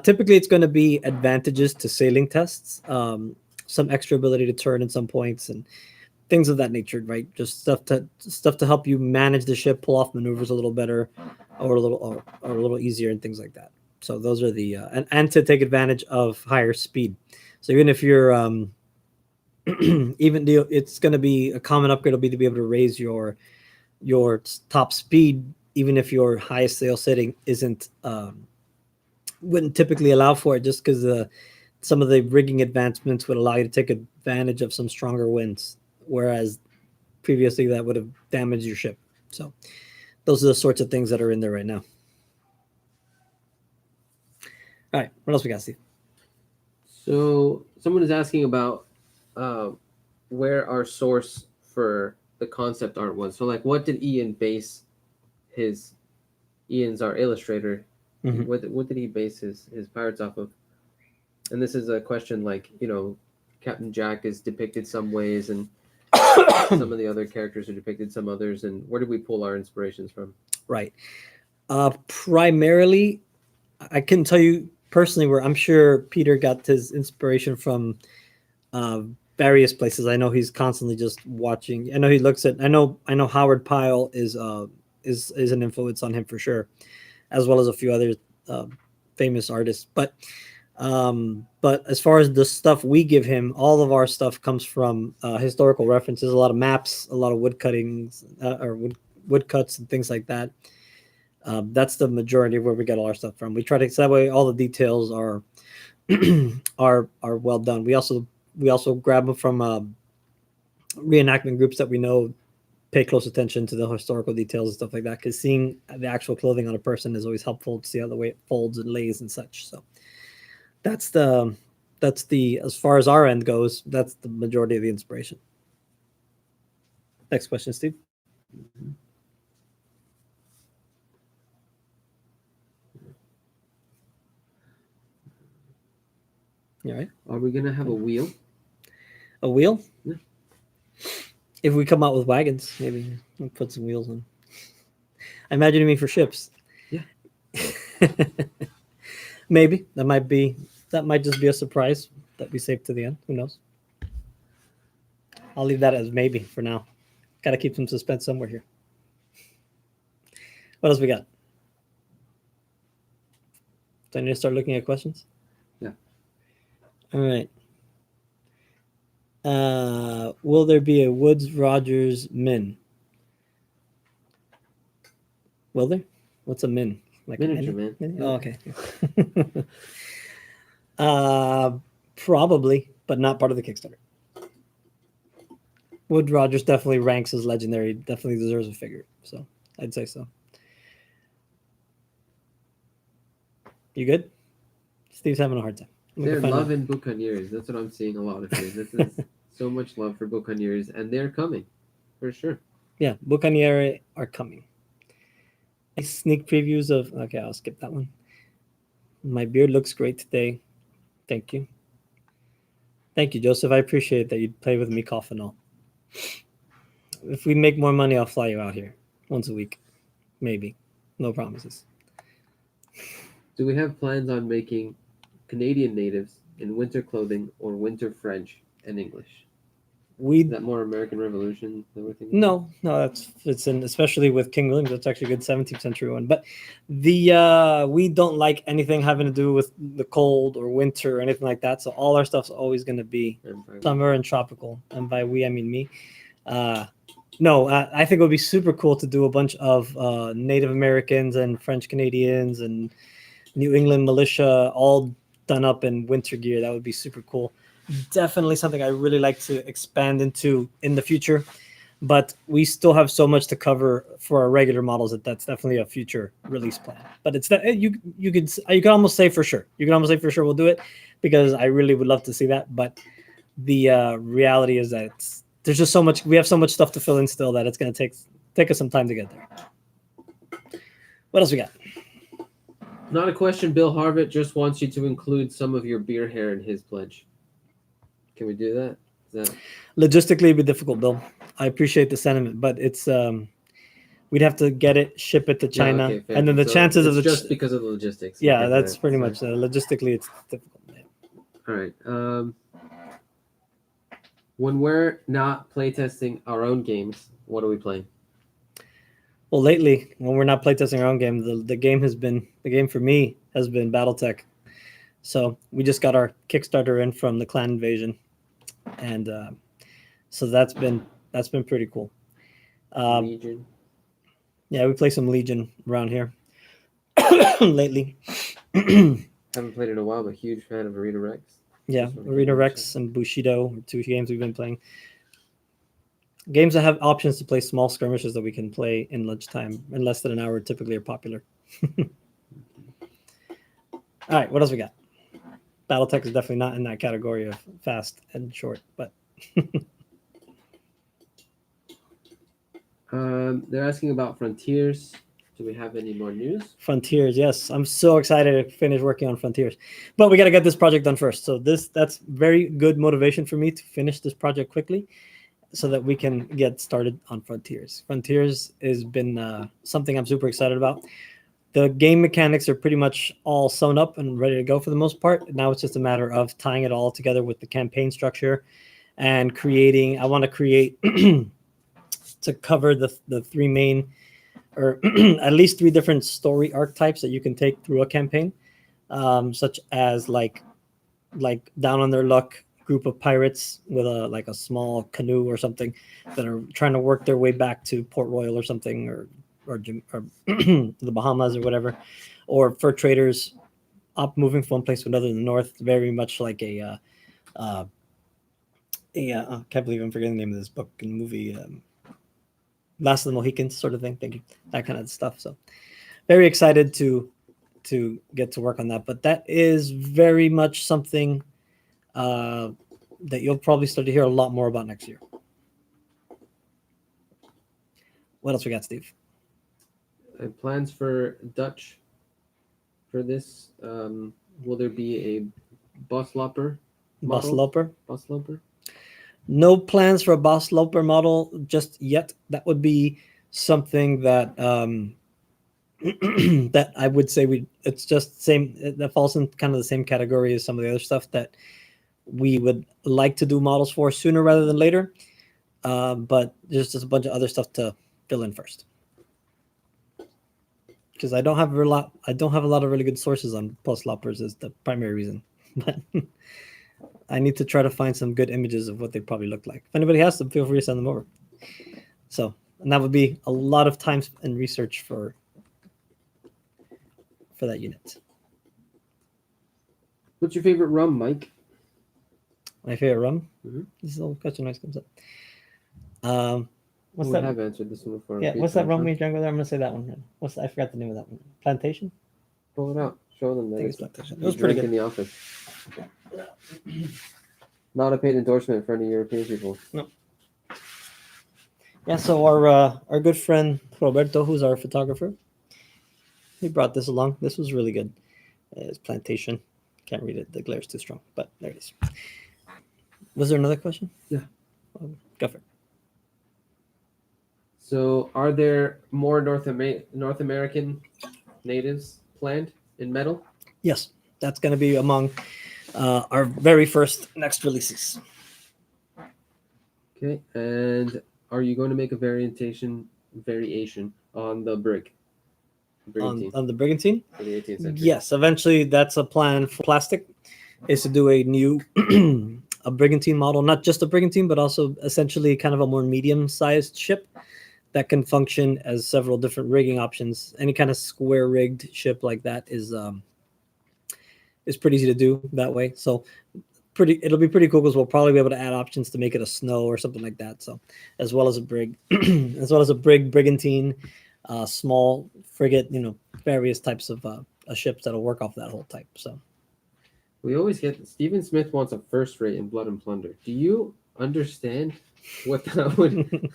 typically, it's going to be advantages to sailing tests, some extra ability to turn at some points, and things of that nature. Right, just stuff to help you manage the ship, pull off maneuvers a little better, or a little easier, and things like that. So those are the and to take advantage of higher speed. So even if you're it's going to be a common upgrade will be to be able to raise your top speed, even if your highest sail setting isn't wouldn't typically allow for it, just because some of the rigging advancements would allow you to take advantage of some stronger winds, whereas previously that would have damaged your ship. So those are the sorts of things that are in there right now. All right, what else we got, Steve? So someone is asking about where our source for the concept art was. So like, what did Ian base Ian's our illustrator. Mhm. What did he base his pirates off of? And this is a question like, Captain Jack is depicted some ways and some of the other characters are depicted some others. And where did we pull our inspirations from? Right. Primarily, I can tell you personally where I'm sure Peter got his inspiration from various places. I know he's constantly just watching. I know he looks at. I know Howard Pyle is an influence on him for sure, as well as a few other famous artists. But as far as the stuff we give him, all of our stuff comes from historical references. A lot of maps, a lot of wood cuttings or wood cuts and things like that. That's the majority of where we get all our stuff from. We try to so that way all the details are are well done. We also grab them from reenactment groups that we know pay close attention to the historical details and stuff like that. Because seeing the actual clothing on a person is always helpful to see how the way it folds and lays and such. So that's the as far as our end goes, that's the majority of the inspiration. Next question, Steve. Mm-hmm. All right. Are we gonna have a wheel? A wheel? Yeah. If we come out with wagons, maybe we'll put some wheels on. I imagine you mean for ships. Yeah. Maybe that might just be a surprise that we save to the end. Who knows? I'll leave that as maybe for now. Got to keep some suspense somewhere here. What else we got? Do I need to start looking at questions? Yeah. All right. Will there be a Woodes Rogers min? Will there? What's a min? Like Miniature man. Oh, okay. Probably, but not part of the Kickstarter. Wood Rogers definitely ranks as legendary. Definitely deserves a figure. So I'd say so. You good? Steve's having a hard time. They're loving Buccaneers. That's what I'm seeing a lot of here. This is so much love for Buccaneers, and they're coming for sure. Yeah, Buccaneers are coming. Sneak previews of. Okay, I'll skip that one. My beard looks great today. Thank you. Thank you, Joseph. I appreciate that you play with me, cough and all. If we make more money, I'll fly you out here once a week. Maybe. No promises. Do we have plans on making Canadian natives in winter clothing or winter French and English? Is that more American Revolution that we're thinking? No, it's in, especially with King William. That's actually a good 17th century one. But we don't like anything having to do with the cold or winter or anything like that. So all our stuff's always going to be summer and tropical. And by we, I mean me. No, I think it would be super cool to do a bunch of Native Americans and French Canadians and New England militia all done up in winter gear. That would be super cool. Definitely something I really like to expand into in the future. but we still have so much to cover for our regular models that's definitely a future release plan. But it's that you can almost say for sure. You can almost say for sure we'll do it, because I really would love to see that. But the reality is that there's just so much. We have so much stuff to fill in still that it's going to take us some time to get there. What else we got? Not a question. Bill Harvett just wants you to include some of your beer hair in his pledge. Can we do that? Is that... Logistically, it'd be difficult, Bill. I appreciate the sentiment, but it's we'd have to get it, ship it to China, okay, and then the chances of just because of the logistics. Yeah, that's pretty much logistically it's difficult. All right. When we're not playtesting our own games, what are we playing? Well, lately, when we're not playtesting our own game, the game for me has been BattleTech. So we just got our Kickstarter in from the Clan Invasion, and so that's been pretty cool. Legion. Yeah, we play some Legion around here lately. Haven't played in a while, but huge fan of Arena Rex. Yeah, Arena Rex and Bushido are two games we've been playing. Games that have options to play small skirmishes that we can play in lunchtime in less than an hour typically are popular. All right, what else we got? BattleTech is definitely not in that category of fast and short, but they're asking about Frontiers. Do we have any more news? Frontiers, yes. I'm so excited to finish working on Frontiers. But we got to get this project done first. So that's very good motivation for me to finish this project quickly so that we can get started on Frontiers. Frontiers has been something I'm super excited about. The game mechanics are pretty much all sewn up and ready to go for the most part. Now it's just a matter of tying it all together with the campaign structure and creating. I want to create to cover the three main, or at least three different story archetypes that you can take through a campaign, such as like Down on Their Luck group of pirates with a small canoe or something that are trying to work their way back to Port Royal or something, or the Bahamas or whatever, or fur traders up moving from one place to another in the north, very much like I can't believe I'm forgetting the name of this book and movie, Last of the Mohicans sort of thing. Thank you. That kind of stuff. So very excited to get to work on that. But that is very much something that you'll probably start to hear a lot more about next year. What else we got, Steve? Plans for Dutch for this. Will there be a Boss Loper model? Boss Loper? No plans for a Boss Loper model just yet. That would be something that that I would say it's just same, that falls in kind of the same category as some of the other stuff that we would like to do models for sooner rather than later. But there's just a bunch of other stuff to fill in first. Because I don't have a lot of really good sources on Boss Lopers is the primary reason. But I need to try to find some good images of what they probably look like. If anybody has them, feel free to send them over. So, and that would be a lot of time and research for that unit. What's your favorite rum, Mike? My favorite rum? Mm-hmm. This is a little question noise comes up. What's we that? have answered this one before. Yeah, what's that rum we drank over there? I'm gonna say that one. I forgot the name of that one. Plantation? Pull it out. Show them that. It's Plantation. It was pretty good in the office. Not a paid endorsement for any European people. No. Yeah, so our good friend Roberto, who's our photographer, he brought this along. This was really good. It's Plantation. Can't read it. The glare's too strong, but there it is. Was there another question? Yeah. Go for it. So, are there more North American natives planned in metal? Yes, that's going to be among our very first next releases. Okay, and are you going to make a variation on the brig? On the Brigantine? For the 18th century. Yes, eventually that's a plan for plastic, is to do a new a Brigantine model, not just a Brigantine, but also essentially kind of a more medium-sized ship that can function as several different rigging options. Any kind of square rigged ship like that is pretty easy to do that way. So it'll be pretty cool because we'll probably be able to add options to make it a snow or something like that. So as well as a brig, brigantine, small frigate, various types of ships that'll work off that whole type. So We always get Stephen Smith wants a first rate in Blood and Plunder. Do you understand what that would?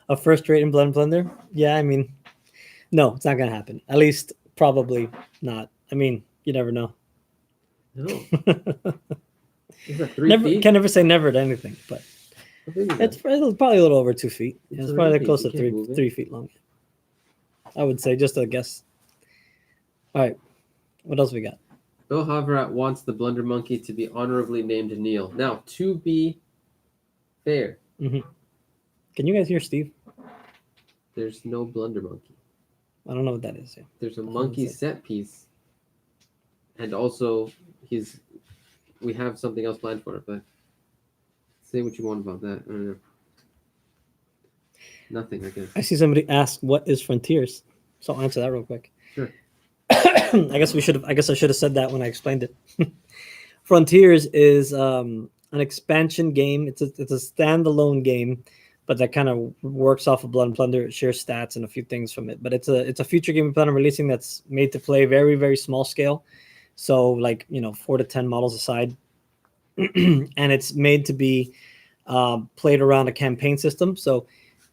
a first rate in Blood and Plunder? Yeah, I mean, no, it's not gonna happen. At least probably not. I mean, you never know. No. Is that 3 Never feet? can never say never to anything, but How big is it's that? probably a little over 2 feet. It's It's a probably rampage, close you to can't move it. 3 feet long. I would say, just a guess. All right, what else we got? Bill Havrat wants the Blunder Monkey to be honorably named Neil. Now, to be fair, Can you guys hear Steve? there's no Blunder Monkey. I don't know what that is. Yeah. There's a monkey set piece, and also we have something else planned for it. But say what you want about that. I don't know. Nothing, I guess. I see somebody ask, "What is Frontiers?" So I'll answer that real quick. Sure. I guess I should have said that when I explained it. Frontiers is an expansion game. It's a standalone game, but that kind of works off of Blood and Plunder. It shares stats and a few things from it. But it's a future game we plan on releasing that's made to play very, very small scale. So like 4 to 10 models aside, and it's made to be played around a campaign system. So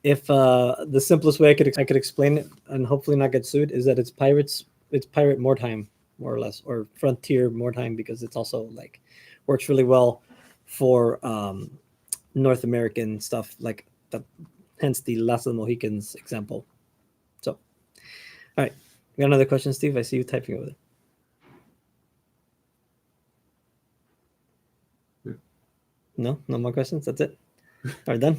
if the simplest way I could explain it and hopefully not get sued is that it's pirate wartime, more or less, or frontier wartime, because it's also like works really well for North American stuff, like that, hence the Last of the Mohicans example. So, all right, we got another question, Steve. I see you typing over there. No more questions. That's it. All right, done.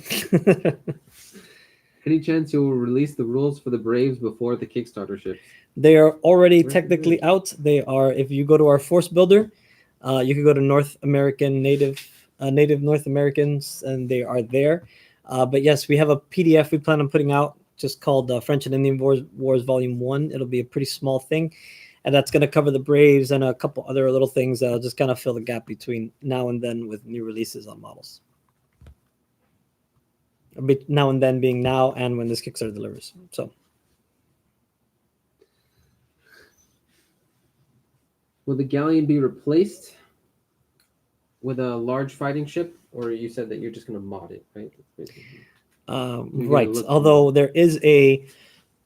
Any chance you'll release the rules for the Braves before the Kickstarter ships? They are already Where's technically the- out. They are. If you go to our force builder, you can go to North American native North Americans, and they are there. But yes, we have a PDF we plan on putting out, just called French and Indian Wars Volume 1. It'll be a pretty small thing, and that's going to cover the Braves and a couple other little things that'll just kind of fill the gap between now and then with new releases on models. Now and then being now and when this Kickstarter delivers. So. Will the Galleon be replaced with a large fighting ship, or you said that you're just going to mod it, right? Right. Although there is a,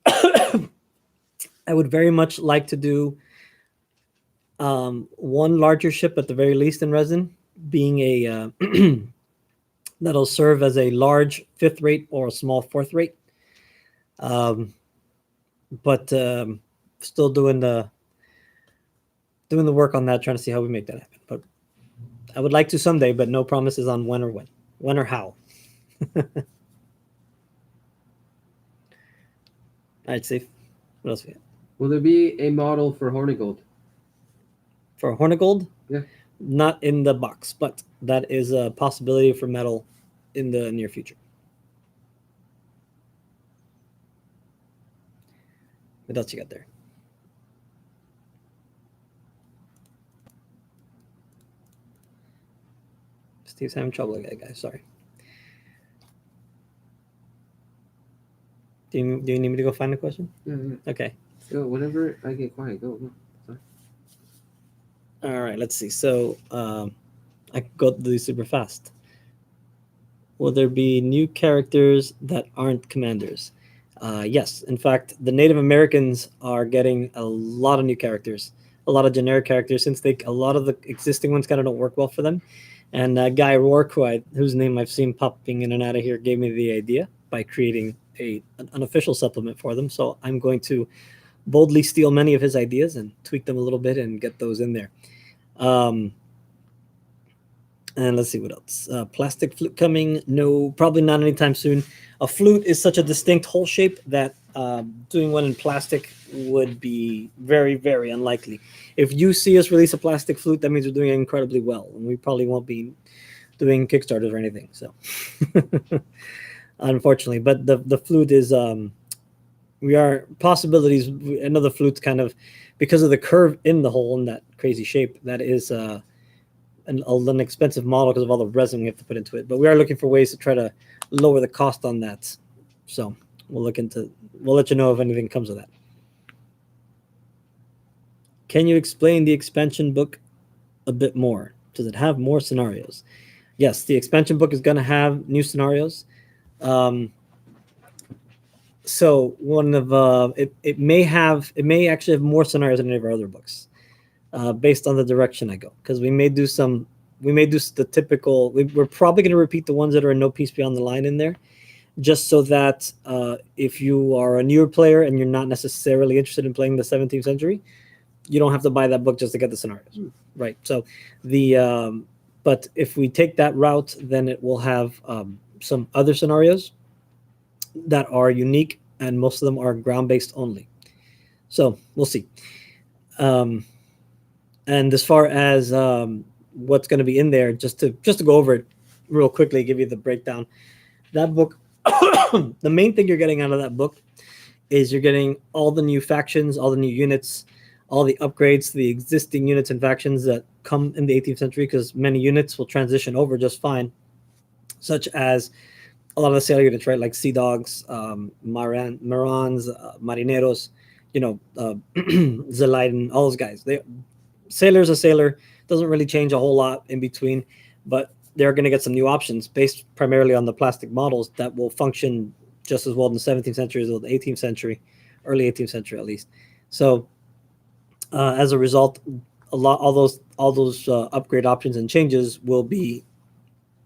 I would very much like to do one larger ship at the very least in resin, being a that'll serve as a large 5th rate or a small 4th rate. But still doing the work on that, trying to see how we make that happen. But I would like to someday, but no promises on when or how. All right, Steve. What else we got? Will there be a model for Hornigold? For Hornigold? Yeah. Not in the box, but that is a possibility for metal in the near future. What else you got there? Steve's having trouble again, guys. Sorry. Do you need me to go find the question? Yeah. Okay. Go whenever I get quiet. Go. Sorry. All right. Let's see. So I can go through these super fast. Will there be new characters that aren't commanders? Yes. In fact, the Native Americans are getting a lot of new characters, a lot of generic characters, since a lot of the existing ones kind of don't work well for them. And Guy Rourke, whose name I've seen popping in and out of here, gave me the idea by creating an unofficial supplement for them. So I'm going to boldly steal many of his ideas and tweak them a little bit and get those in there. And let's see what else. Plastic flute coming? No, probably not anytime soon. A flute is such a distinct hole shape that doing one in plastic would be very, very unlikely. If you see us release a plastic flute, that means we're doing incredibly well, and we probably won't be doing Kickstarters or anything. So, unfortunately, but the flute is we are possibilities. Another flute's kind of because of the curve in the hole in that crazy shape. That is an expensive model because of all the resin we have to put into it. But we are looking for ways to try to lower the cost on that. So we'll let you know if anything comes of that. Can you explain the expansion book a bit more? Does it have more scenarios? Yes, the expansion book is going to have new scenarios. So one of it may actually have more scenarios than any of our other books, based on the direction I go. Because we may do the typical. We're probably going to repeat the ones that are in No Peace Beyond the Line in there, just so that if you are a newer player and you're not necessarily interested in playing the 17th century, you don't have to buy that book just to get the scenarios, right? So but if we take that route, then it will have some other scenarios that are unique, and most of them are ground-based only. So we'll see. And as far as what's going to be in there, just to go over it real quickly, give you the breakdown. That book, the main thing you're getting out of that book is you're getting all the new factions, all the new units, all the upgrades to the existing units and factions that come in the 18th century, because many units will transition over just fine, such as a lot of the sailor units, right? Like Sea Dogs, Marans, Marineros, Zelaiden, all those guys. Sailor's a sailor, doesn't really change a whole lot in between, but they're going to get some new options based primarily on the plastic models that will function just as well in the 17th century as well the 18th century, early 18th century at least. So as a result, all those upgrade options and changes will be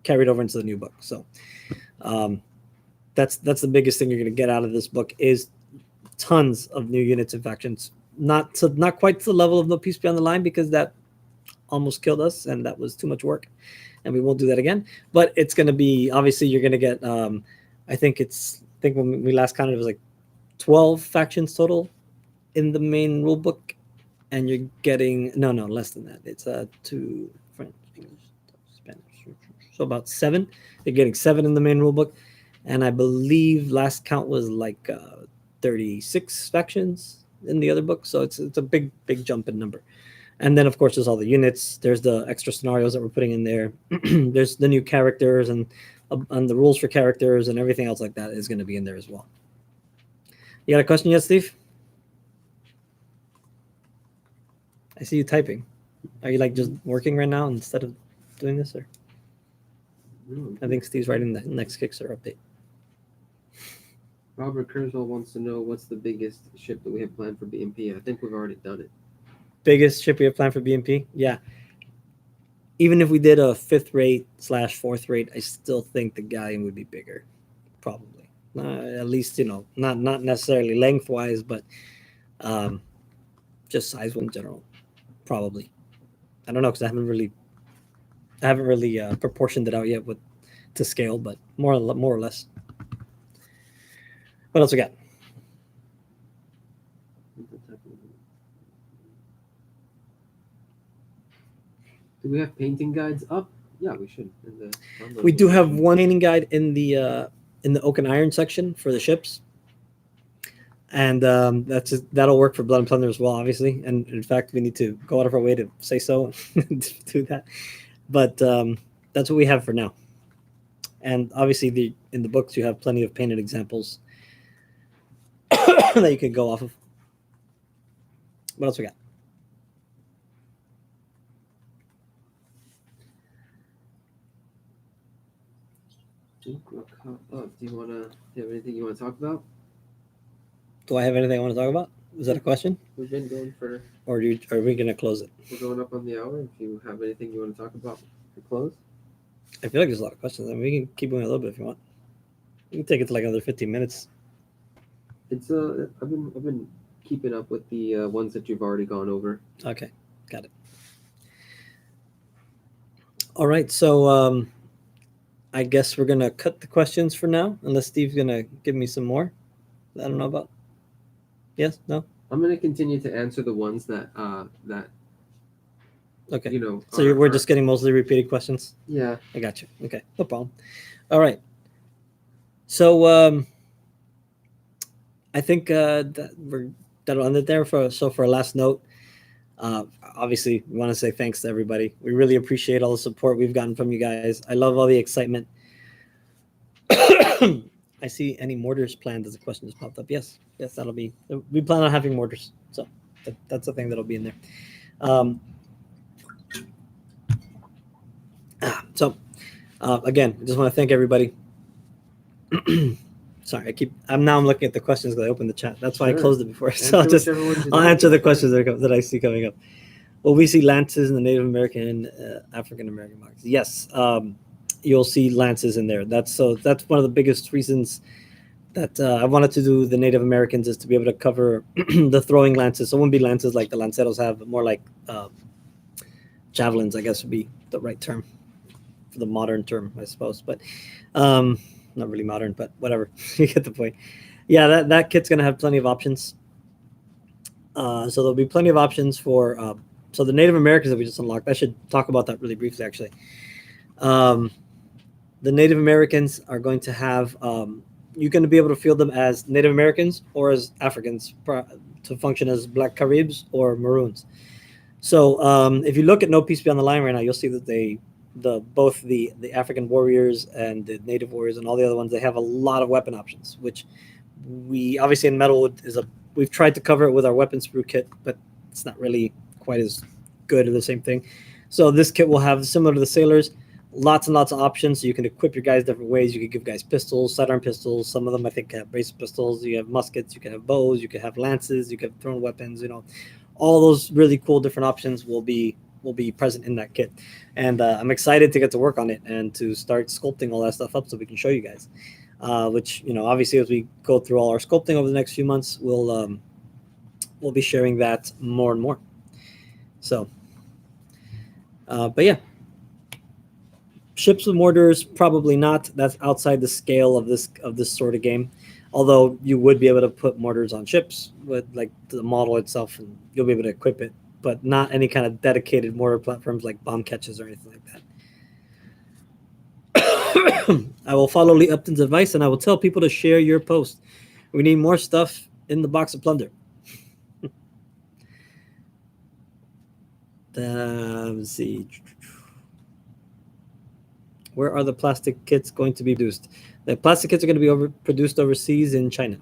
carried over into the new book. So that's the biggest thing you're going to get out of this book is tons of new units and factions. Not quite to the level of No Peace Beyond the Line, because that almost killed us and that was too much work, and we won't do that again. But it's going to be, obviously you're going to get I think when we last counted it was like 12 factions total in the main rule book, and you're getting no less than that. It's 2 French, English, Spanish, so about 7. You're getting 7 in the main rule book, and I believe last count was like 36 factions in the other book. So it's a big jump in number. And then of course there's all the units. There's the extra scenarios that we're putting in there. There's the new characters and the rules for characters and everything else like that is going to be in there as well. You got a question yet, Steve? I see you typing. Are you like just working right now instead of doing this, or? I think Steve's writing the next Kickstarter update. Robert Kurzweil wants to know what's the biggest ship that we have planned for BMP. I think we've already done it. Biggest ship we have planned for BMP? Yeah. Even if we did a 5th rate / 4th rate, I still think the Galleon would be bigger, probably. At least, not necessarily lengthwise, but just size in general, probably. I don't know, because I haven't really proportioned it out yet to scale, but more or less. What else we got? Do we have painting guides up? Yeah, we should. We do have one painting guide in the oak and iron section for the ships, and that'll work for Blood and Plunder as well, obviously. And in fact, we need to go out of our way to say so to do that. But that's what we have for now. And obviously, in the books, you have plenty of painted examples that you can go off of. What else we got? Do you have anything you want to talk about? Do I have anything I want to talk about? Is that a question? We've been going for... Or are we going to close it? We're going up on the hour. If you have anything you want to talk about to close. I feel like there's a lot of questions. I mean, we can keep going a little bit if you want. We can take it to like another 15 minutes. It's I've been keeping up with the ones that you've already gone over. Okay, got it. All right, so I guess we're gonna cut the questions for now, unless Steve's gonna give me some more. I don't know about. Yes, no. I'm gonna continue to answer the ones that Okay. So we're just getting mostly repeated questions. Yeah, I got you. Okay, no problem. All right. So I think that'll end it there. For a last note, Obviously, we want to say thanks to everybody. We really appreciate all the support we've gotten from you guys. I love all the excitement. I see any mortars planned as a question just popped up. Yes, that'll be. We plan on having mortars, so that's the thing that'll be in there. So again, I just want to thank everybody. Sorry, I'm looking at the questions because I opened the chat. That's why I closed it before. So I'll answer the questions that I see coming up. Well, we see lances in the Native American and African American markets. Yes, you'll see lances in there. That's one of the biggest reasons that I wanted to do the Native Americans, is to be able to cover the throwing lances. So it wouldn't be lances like the lanceros have, but more like javelins, I guess would be the right term for the modern term, I suppose. But not really modern, but whatever. You get the point. Yeah, that kit's going to have plenty of options. So there'll be plenty of options for so the Native Americans that we just unlocked. I should talk about that really briefly, actually. The Native Americans are going to have you're going to be able to field them as Native Americans or as Africans to function as Black Caribs or Maroons. So if you look at No Peace Beyond the Line right now, you'll see that both the African warriors and the Native warriors and all the other ones, they have a lot of weapon options, which we obviously in Metal we've tried to cover it with our weapon sprue kit, but it's not really quite as good or the same thing. So this kit will have, similar to the sailors, lots and lots of options. So you can equip your guys different ways. You can give guys pistols, sidearm pistols. Some of them I think have brace pistols. You have muskets. You can have bows. You can have lances. You can have thrown weapons. All those really cool different options will be present in that kit. And I'm excited to get to work on it and to start sculpting all that stuff up so we can show you guys. Which obviously as we go through all our sculpting over the next few months, we'll be sharing that more and more. So, but yeah. Ships with mortars, probably not. That's outside the scale of this sort of game. Although you would be able to put mortars on ships with like the model itself, and you'll be able to equip it, but not any kind of dedicated mortar platforms like bomb catches or anything like that. I will follow Lee Upton's advice, and I will tell people to share your post. We need more stuff in the box of plunder. Let's see. Where are the plastic kits going to be produced? The plastic kits are going to be produced overseas in China.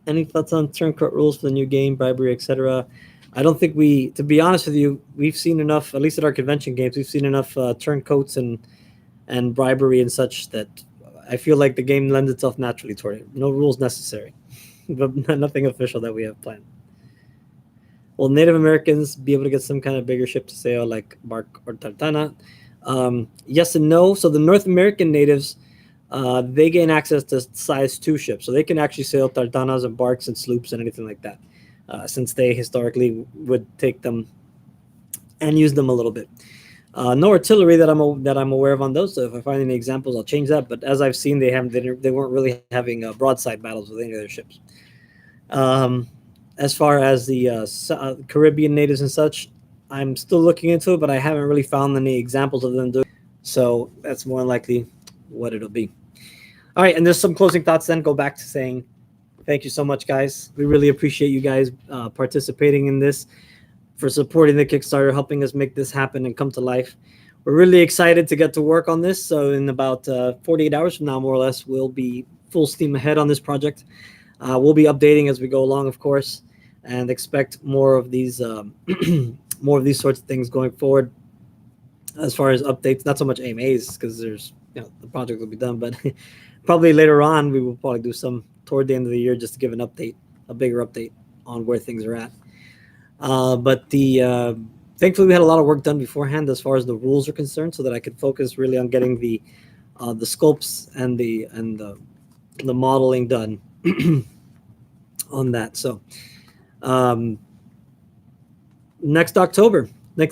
Any thoughts on turncoat rules for the new game, bribery, etc.? I don't think to be honest with you, we've seen enough, at least at our convention games, we've seen enough turncoats and bribery and such that I feel like the game lends itself naturally toward it. No rules necessary, but nothing official that we have planned. Will Native Americans be able to get some kind of bigger ship to sail like bark or tartana? Yes and no. So the North American natives, they gain access to size 2 ships. So they can actually sail tartanas and barks and sloops and anything like that, since they historically would take them and use them a little bit. No artillery that I'm aware of on those. So if I find any examples, I'll change that. But as I've seen, they weren't really having broadside battles with any of their ships. As far as the Caribbean natives and such, I'm still looking into it, but I haven't really found any examples of them doing it. So that's more likely what it'll be. All right, and there's some closing thoughts then. Go back to saying thank you so much, guys. We really appreciate you guys participating in this, for supporting the Kickstarter, helping us make this happen and come to life. We're really excited to get to work on this. So in about 48 hours from now, more or less, we'll be full steam ahead on this project. We'll be updating as we go along, of course, and expect more of these more of these sorts of things going forward. As far as updates, not so much AMAs because the project will be done, but probably later on we will probably do some toward the end of the year just to give an update, a bigger update on where things are at. But thankfully we had a lot of work done beforehand as far as the rules are concerned, so that I could focus really on getting the sculpts and the modeling done on that. So next October, by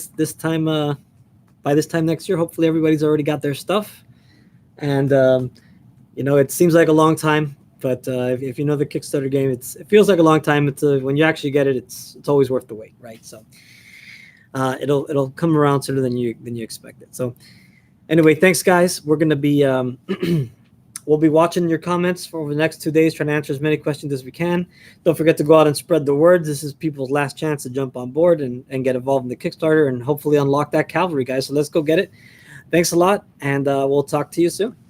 this time next year, hopefully everybody's already got their stuff. And it seems like a long time, but if you know the Kickstarter game, it feels like a long time. When you actually get it, it's always worth the wait, right? So it'll come around sooner than you expect it. So anyway, thanks guys. We're gonna be we'll be watching your comments for over the next 2 days, trying to answer as many questions as we can. Don't forget to go out and spread the word. This is people's last chance to jump on board and get involved in the Kickstarter and hopefully unlock that cavalry, guys. So let's go get it. Thanks a lot, and we'll talk to you soon.